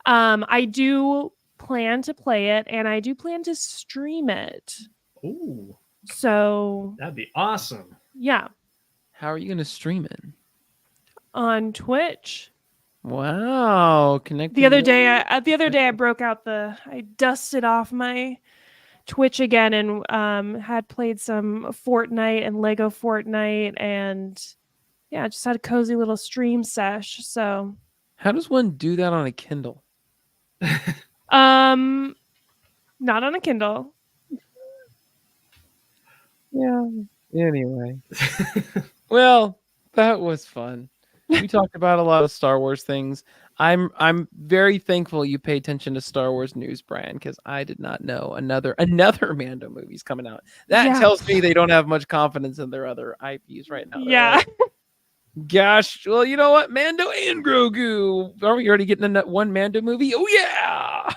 I do plan to play it, and I do plan to stream it. Ooh, So that'd be awesome. yeah, How are you going to stream it? on Twitch. Wow, connected. The other day I broke out I dusted off my Twitch again and had played some Fortnite and Lego Fortnite, and yeah, just had a cozy little stream sesh. So How does one do that on a Kindle? not on a Kindle. Yeah. Anyway. Well, that was fun. We talked about a lot of Star Wars things. I'm very thankful you pay attention to Star Wars news, Brian, because I did not know another Mando movie's coming out. That tells me they don't have much confidence in their other IPs right now. Yeah. Like, gosh, well, you know what? Mando and Grogu. Are we already getting one Mando movie? Oh yeah.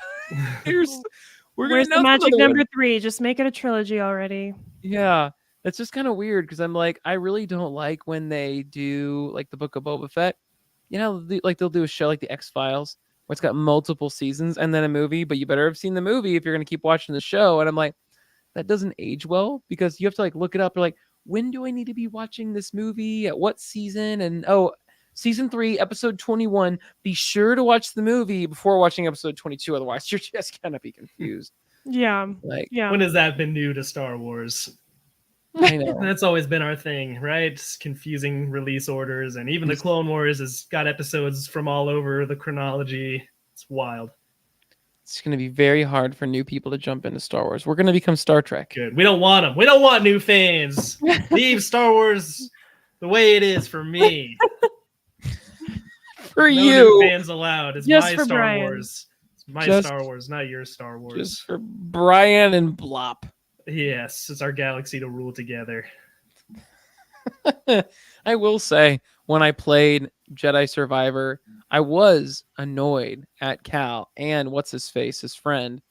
Where's the magic number 3? Just make it a trilogy already. Yeah. It's just kind of weird because I'm like, I really don't like when they do like the Book of Boba Fett. They'll do a show like the X-Files where it's got multiple seasons and then a movie, but you better have seen the movie if you're going to keep watching the show. And I'm like, that doesn't age well because you have to like look it up. You're like, when do I need to be watching this movie? At what season? And season 3, episode 21. Be sure to watch the movie before watching episode 22. Otherwise, you're just going to be confused. Yeah. When has that been new to Star Wars? I know. That's always been our thing, right? It's confusing release orders, and even the Clone Wars has got episodes from all over the chronology. It's wild. It's going to be very hard for new people to jump into Star Wars. We're going to become Star Trek. Good. We don't want them. We don't want new fans. Leave Star Wars the way it is for me. For no you. new fans allowed. It's Just my for Star Brian. Wars. It's my Star Wars, not your Star Wars. Just for Brian and Blop. Yes, it's our galaxy to rule together. I will say, when I played Jedi Survivor, I was annoyed at Cal and his friend,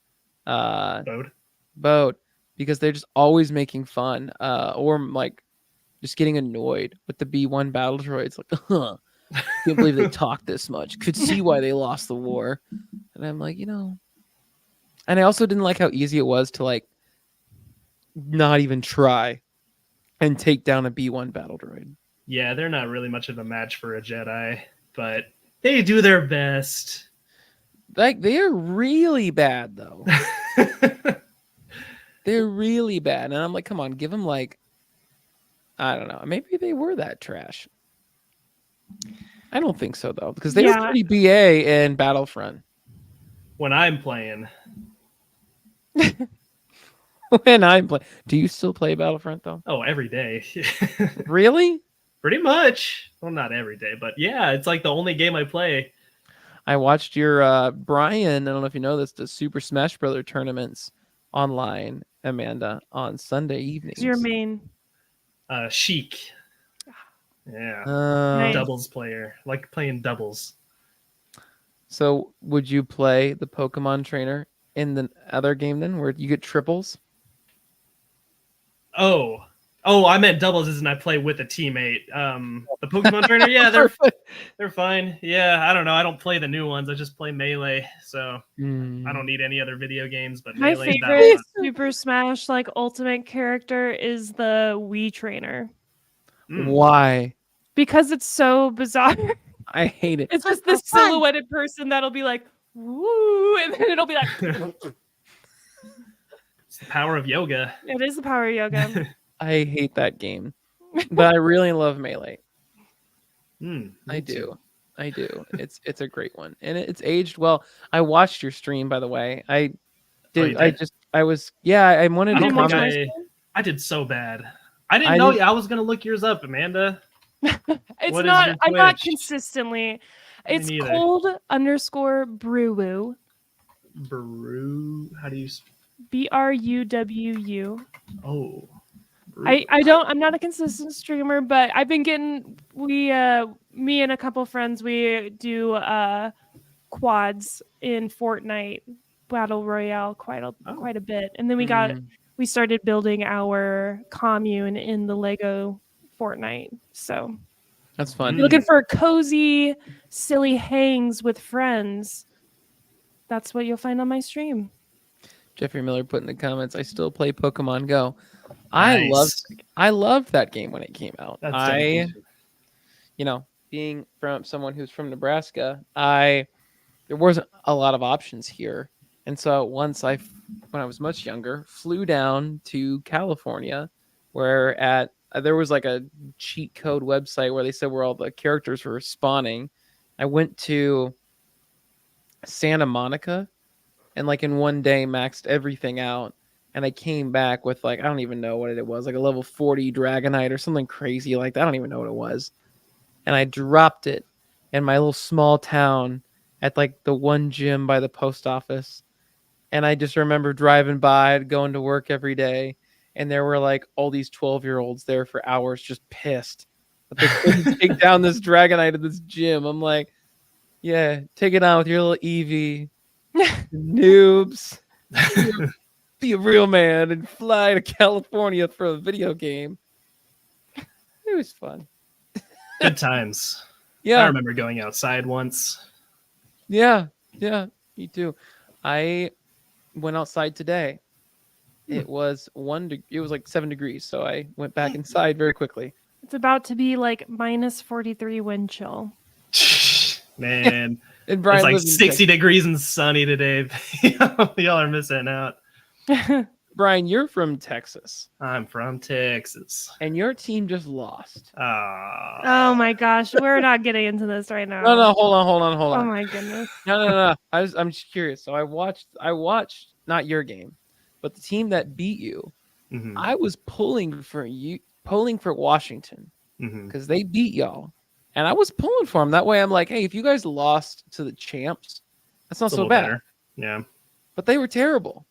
Bode, because they're just always making fun, or like just getting annoyed with the B1 battle droids. Like, can't believe they talk this much. Could see why they lost the war. And I'm like, and I also didn't like how easy it was to like not even try and take down a B1 battle droid. Yeah, they're not really much of a match for a Jedi, but they do their best. Like, they're really bad, though. They're really bad. And I'm like, come on, give them like, I don't know. Maybe they were that trash. I don't think so, though, because they were pretty BA in Battlefront. When I'm playing. Do you still play Battlefront though? Oh, every day. Really? Pretty much. Well, not every day, but yeah, it's like the only game I play. I watched your Brian, I don't know if you know this, the Super Smash Brother tournaments online, Amanda, on Sunday evenings. Who's your main? Sheik. Yeah. Nice. Doubles player. Like playing doubles. So would you play the Pokemon trainer in the other game then, where you get triples? Oh, I meant doubles as in I play with a teammate. The Pokemon trainer, yeah, they're fine. Yeah, I don't know. I don't play the new ones. I just play Melee, so I don't need any other video games. But my Melee, favorite Super Smash like ultimate character is the Wii trainer. Why? Because it's so bizarre. I hate it. It's just this silhouetted person that'll be like, woo, and then it'll be like. It's the power of yoga. It is the power of yoga. I hate that game, but I really love Melee. I do. It's a great one, and it's aged well. I watched your stream, by the way. I did. I wanted to comment. I did so bad. I didn't know. I was gonna look yours up, Amanda. It's not. I'm not consistently. It's cold_brewu. Brew. How do you? BRUWU. Oh. I'm not a consistent streamer, but I've been getting me and a couple friends, we do quads in Fortnite Battle Royale quite a bit. And then we got we started building our commune in the Lego Fortnite. So That's if fun. you're looking for cozy, silly hangs with friends, that's what you'll find on my stream. Jeffrey Miller put in the comments, I still play Pokemon Go. Nice. I loved that game when it came out. That's dedication. Being from someone who's from Nebraska, there wasn't a lot of options here. And so when I was much younger, flew down to California, where there was like a cheat code website where they said where all the characters were spawning. I went to Santa Monica and like in one day maxed everything out. And I came back with like, I don't even know what it was, like a level 40 Dragonite or something crazy like that. I don't even know what it was. And I dropped it in my little small town at like the one gym by the post office. And I just remember driving by, going to work every day. And there were like all these 12-year-olds there for hours just pissed that they couldn't take down this Dragonite at this gym. I'm like, yeah, take it on with your little Eevee. Noobs. Be a real man and fly to California for a video game. It was fun. Good times. Yeah. I remember going outside once. Yeah, me too. I went outside today. It was it was like 7 degrees, so I went back inside very quickly. It's about to be like minus 43 wind chill. Man, And Brian it's like lives in 60 degrees and sunny today. Y'all are missing out. Brian, you're from Texas, I'm from Texas. and your team just lost. Oh my gosh, we're not getting into this right now. No, hold on. Oh my goodness. No. I'm just curious. So I watched not your game, but the team that beat you. Mhm. I was pulling for Washington Mhm. because they beat y'all, and I was pulling for them. That way, I'm like, hey, if you guys lost to the champs, that's not It's a so little bad. better. Yeah. But they were terrible.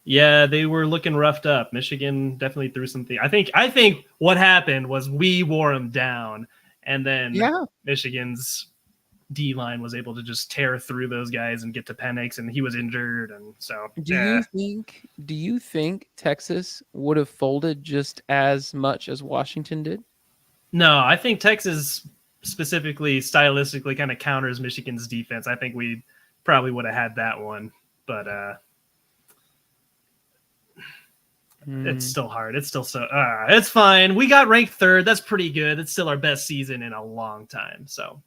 Yeah, they were looking roughed up. Michigan definitely threw something. I think what happened was we wore them down, and then Michigan's D line was able to just tear through those guys and get to Penix, and he was injured, and so. Do you think Texas would have folded just as much as Washington did? No, I think Texas specifically stylistically kind of counters Michigan's defense. I think we probably would have had that one, but it's still hard. It's still it's fine. We got ranked 3rd. That's pretty good. It's still our best season in a long time. So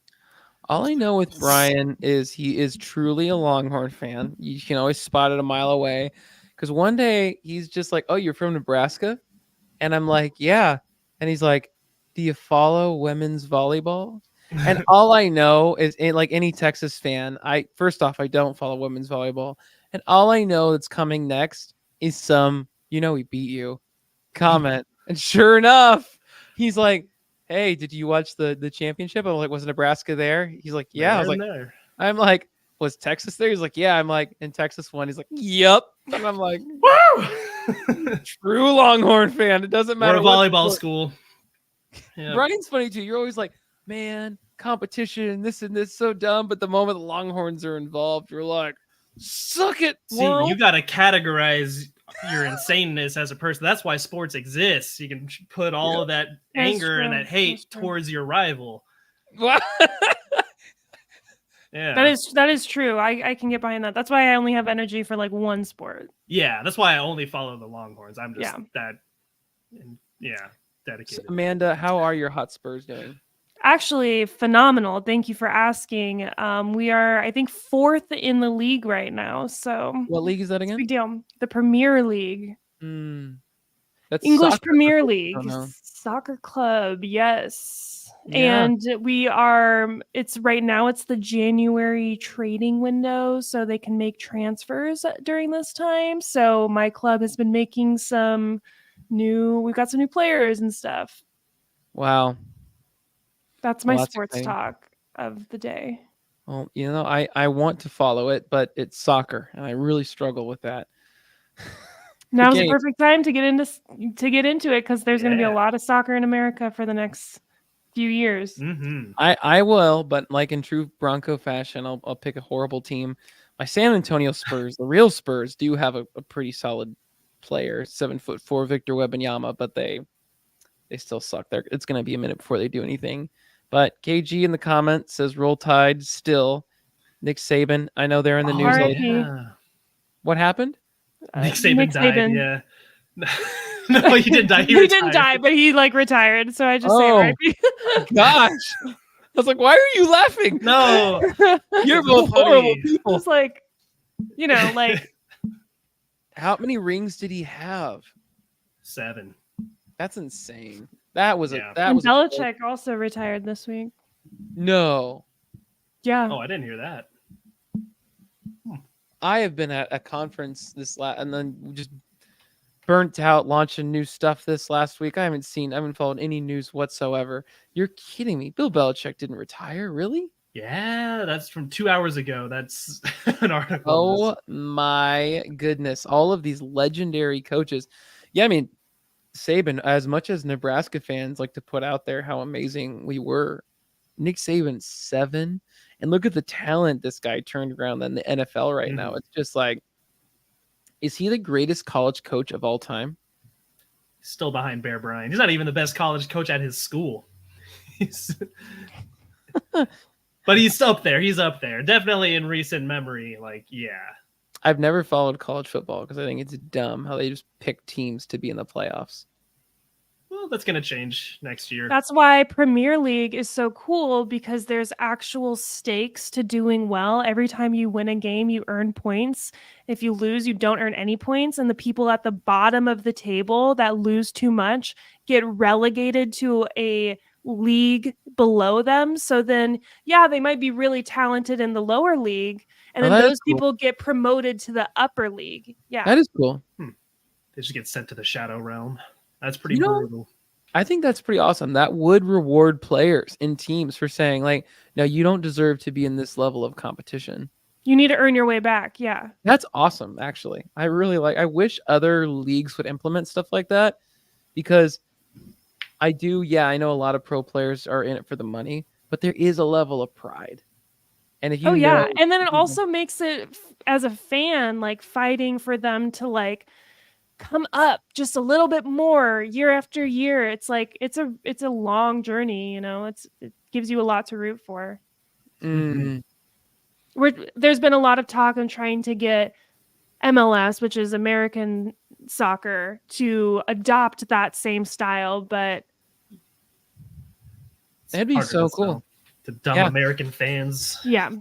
all I know with Brian is he is truly a Longhorn fan. You can always spot it a mile away. Because one day he's just like, "Oh, you're from Nebraska?" And I'm like, "Yeah." And he's like, "Do you follow women's volleyball?" And all I know is, like any Texas fan, first off, I don't follow women's volleyball. And all I know that's coming next is some, we beat you comment. And sure enough, he's like, hey, did you watch the championship? I'm like, was Nebraska there? He's like, yeah. I was like, I'm like, was Texas there? He's like, yeah. I'm like, and Texas won. He's like, yep. And I'm like, woo! True Longhorn fan. It doesn't matter. We're a volleyball school. Yeah. Brian's funny too. You're always like, man, competition, this and this, so dumb. But the moment the Longhorns are involved, you're like, suck it. See, you got to categorize your insaneness as a person. That's why sports exists. You can put all of that anger and that hate towards your rival. Yeah, that is true. I can get behind that. That's why I only have energy for like one sport. Yeah, that's why I only follow the Longhorns. I'm just dedicated. So, Amanda, how are your Hotspurs doing? Actually, phenomenal. Thank you for asking. We are, I think, 4th in the league right now. So, what league is that again? Big deal. The Premier League. That's English Premier League soccer club. Yes, and we are. It's right now. It's the January trading window, so they can make transfers during this time. So my club has been making we've got some new players and stuff. Wow. That's my sports talk of the day. Well, I want to follow it, but it's soccer, and I really struggle with that. Now's the perfect time to get into it because there's going to be a lot of soccer in America for the next few years. Mm-hmm. I will, but like in true Bronco fashion, I'll pick a horrible team. My San Antonio Spurs, the real Spurs, do have a pretty solid player, 7'4" Victor Wembanyama, but they still suck. It's going to be a minute before they do anything. But KG in the comments says Roll Tide still. Nick Saban, I know they're in the news. Yeah. What happened? Nick Saban died. Saban. Yeah. No, he didn't die. He didn't die, but he like retired. So I just say RIP. Gosh. I was like, why are you laughing? No. You're both horrible people. It's like, like. How many rings did he have? 7. That's insane. That was Yeah. Belichick also retired this week. No. Yeah. Oh, I didn't hear that. I have been at a conference and then just burnt out launching new stuff this last week. I haven't followed any news whatsoever. You're kidding me. Bill Belichick didn't retire, really? Yeah, that's from 2 hours ago. That's an article. Oh my goodness. All of these legendary coaches. Yeah, I mean, Saban, as much as Nebraska fans like to put out there how amazing we were, Nick Saban 7, and look at the talent this guy turned around in the NFL right now. It's just like, is he the greatest college coach of all time? Still behind Bear Bryant. He's not even the best college coach at his school. But he's up there. He's up there. Definitely in recent memory. Like, yeah. I've never followed college football because I think it's dumb how they just pick teams to be in the playoffs. Well, that's going to change next year. That's why Premier League is so cool, because there's actual stakes to doing well. Every time you win a game, you earn points. If you lose, you don't earn any points. And the people at the bottom of the table that lose too much get relegated to a league below them. So then, yeah, they might be really talented in the lower league. And then those people get promoted to the upper league. Yeah. That is cool. They just get sent to the shadow realm. That's pretty brutal. I think that's pretty awesome. That would reward players in teams for saying, like, no, you don't deserve to be in this level of competition. You need to earn your way back. Yeah. That's awesome, actually. I wish other leagues would implement stuff like that, because I know a lot of pro players are in it for the money, but there is a level of pride. And if you and then it also makes it, as a fan, like fighting for them to like come up just a little bit more year after year. It's like it's a long journey, it gives you a lot to root for. Mm-hmm. There's been a lot of talk on trying to get MLS, which is American soccer, to adopt that same style, but that'd be so cool. To dumb American fans. Yeah.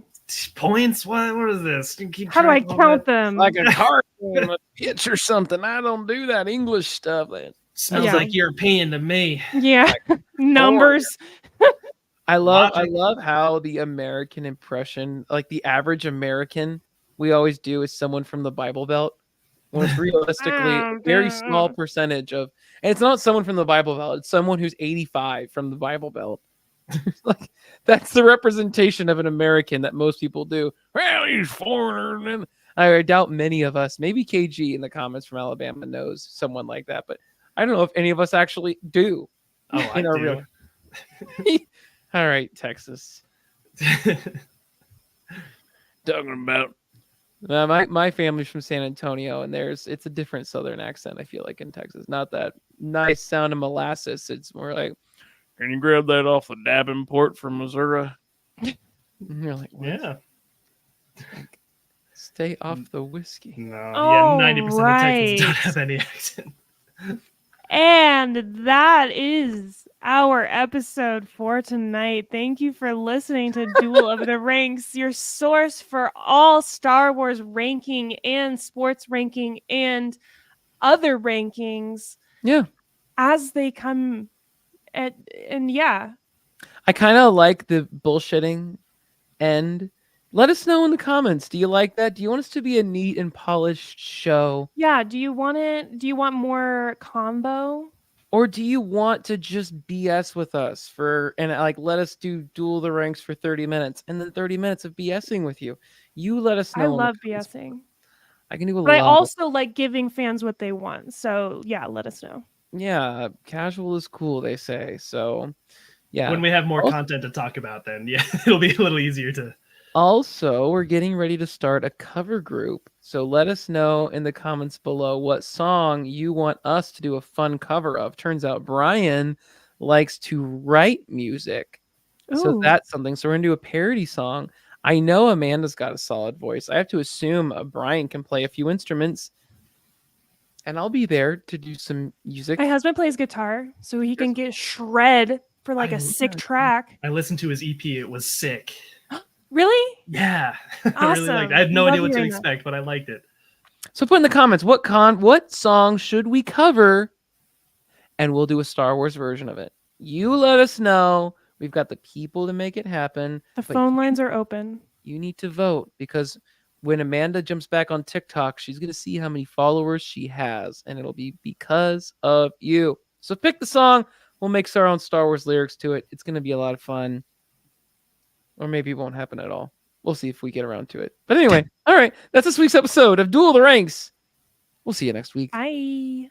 Points? What is this? How do I count them? Like a card game, a pitch or something. I don't do that English stuff. That smells like European to me. Yeah. Numbers. I love how the American impression, like the average American we always do, is someone from the Bible Belt. When it's realistically a very small percentage of, and it's not someone from the Bible Belt, it's someone who's 85 from the Bible Belt. Like, that's the representation of an American that most people do. Well, he's foreigner. I doubt many of us, maybe KG in the comments from Alabama knows someone like that, but I don't know if any of us actually do. Oh, I do. Real. All right, Texas. Talking about my family's from San Antonio, and it's a different Southern accent. I feel like in Texas, not that nice sound of molasses. It's more like, can you grab that off the Davenport from Missouri? And you're like, what? Yeah. Like, stay off the whiskey. No, 90% of Texans don't have any accent. And that is our episode for tonight. Thank you for listening to Duel of the Ranks, your source for all Star Wars ranking and sports ranking and other rankings. Yeah. As they come. I kind of like the bullshitting end. Let us know in the comments. Do you like that? Do you want us to be a neat and polished show? Yeah. Do you want more combo? Or do you want to just BS with us let us do Duel the Ranks for 30 minutes and then 30 minutes of BSing with you? You let us know. I love BSing. I can do a lot. But I also like giving fans what they want. So yeah, let us know. Yeah, casual is cool, they say. So, yeah. When we have more content to talk about, then it'll be a little easier to Also, we're getting ready to start a cover group. So let us know in the comments below what song you want us to do a fun cover of. Turns out Brian likes to write music. So Ooh. that's something. So we're going to do a parody song. I know Amanda's got a solid voice. I have to assume Brian can play a few instruments. And I'll be there to do some music. My husband plays guitar, so he can get shred for like a sick track. I listened to his EP. It was sick. Really? Yeah. Awesome. I really liked it. I had no idea what to hearing that. expect, but I liked it. So put in the comments what song should we cover, and we'll do a Star Wars version of it. You let us know. We've got the people to make it happen. The phone lines are open. You need to vote, because when Amanda jumps back on TikTok, she's going to see how many followers she has, and it'll be because of you. So pick the song. We'll make our own Star Wars lyrics to it. It's going to be a lot of fun. Or maybe it won't happen at all. We'll see if we get around to it. But anyway, all right. That's this week's episode of Duel the Ranks. We'll see you next week. Bye.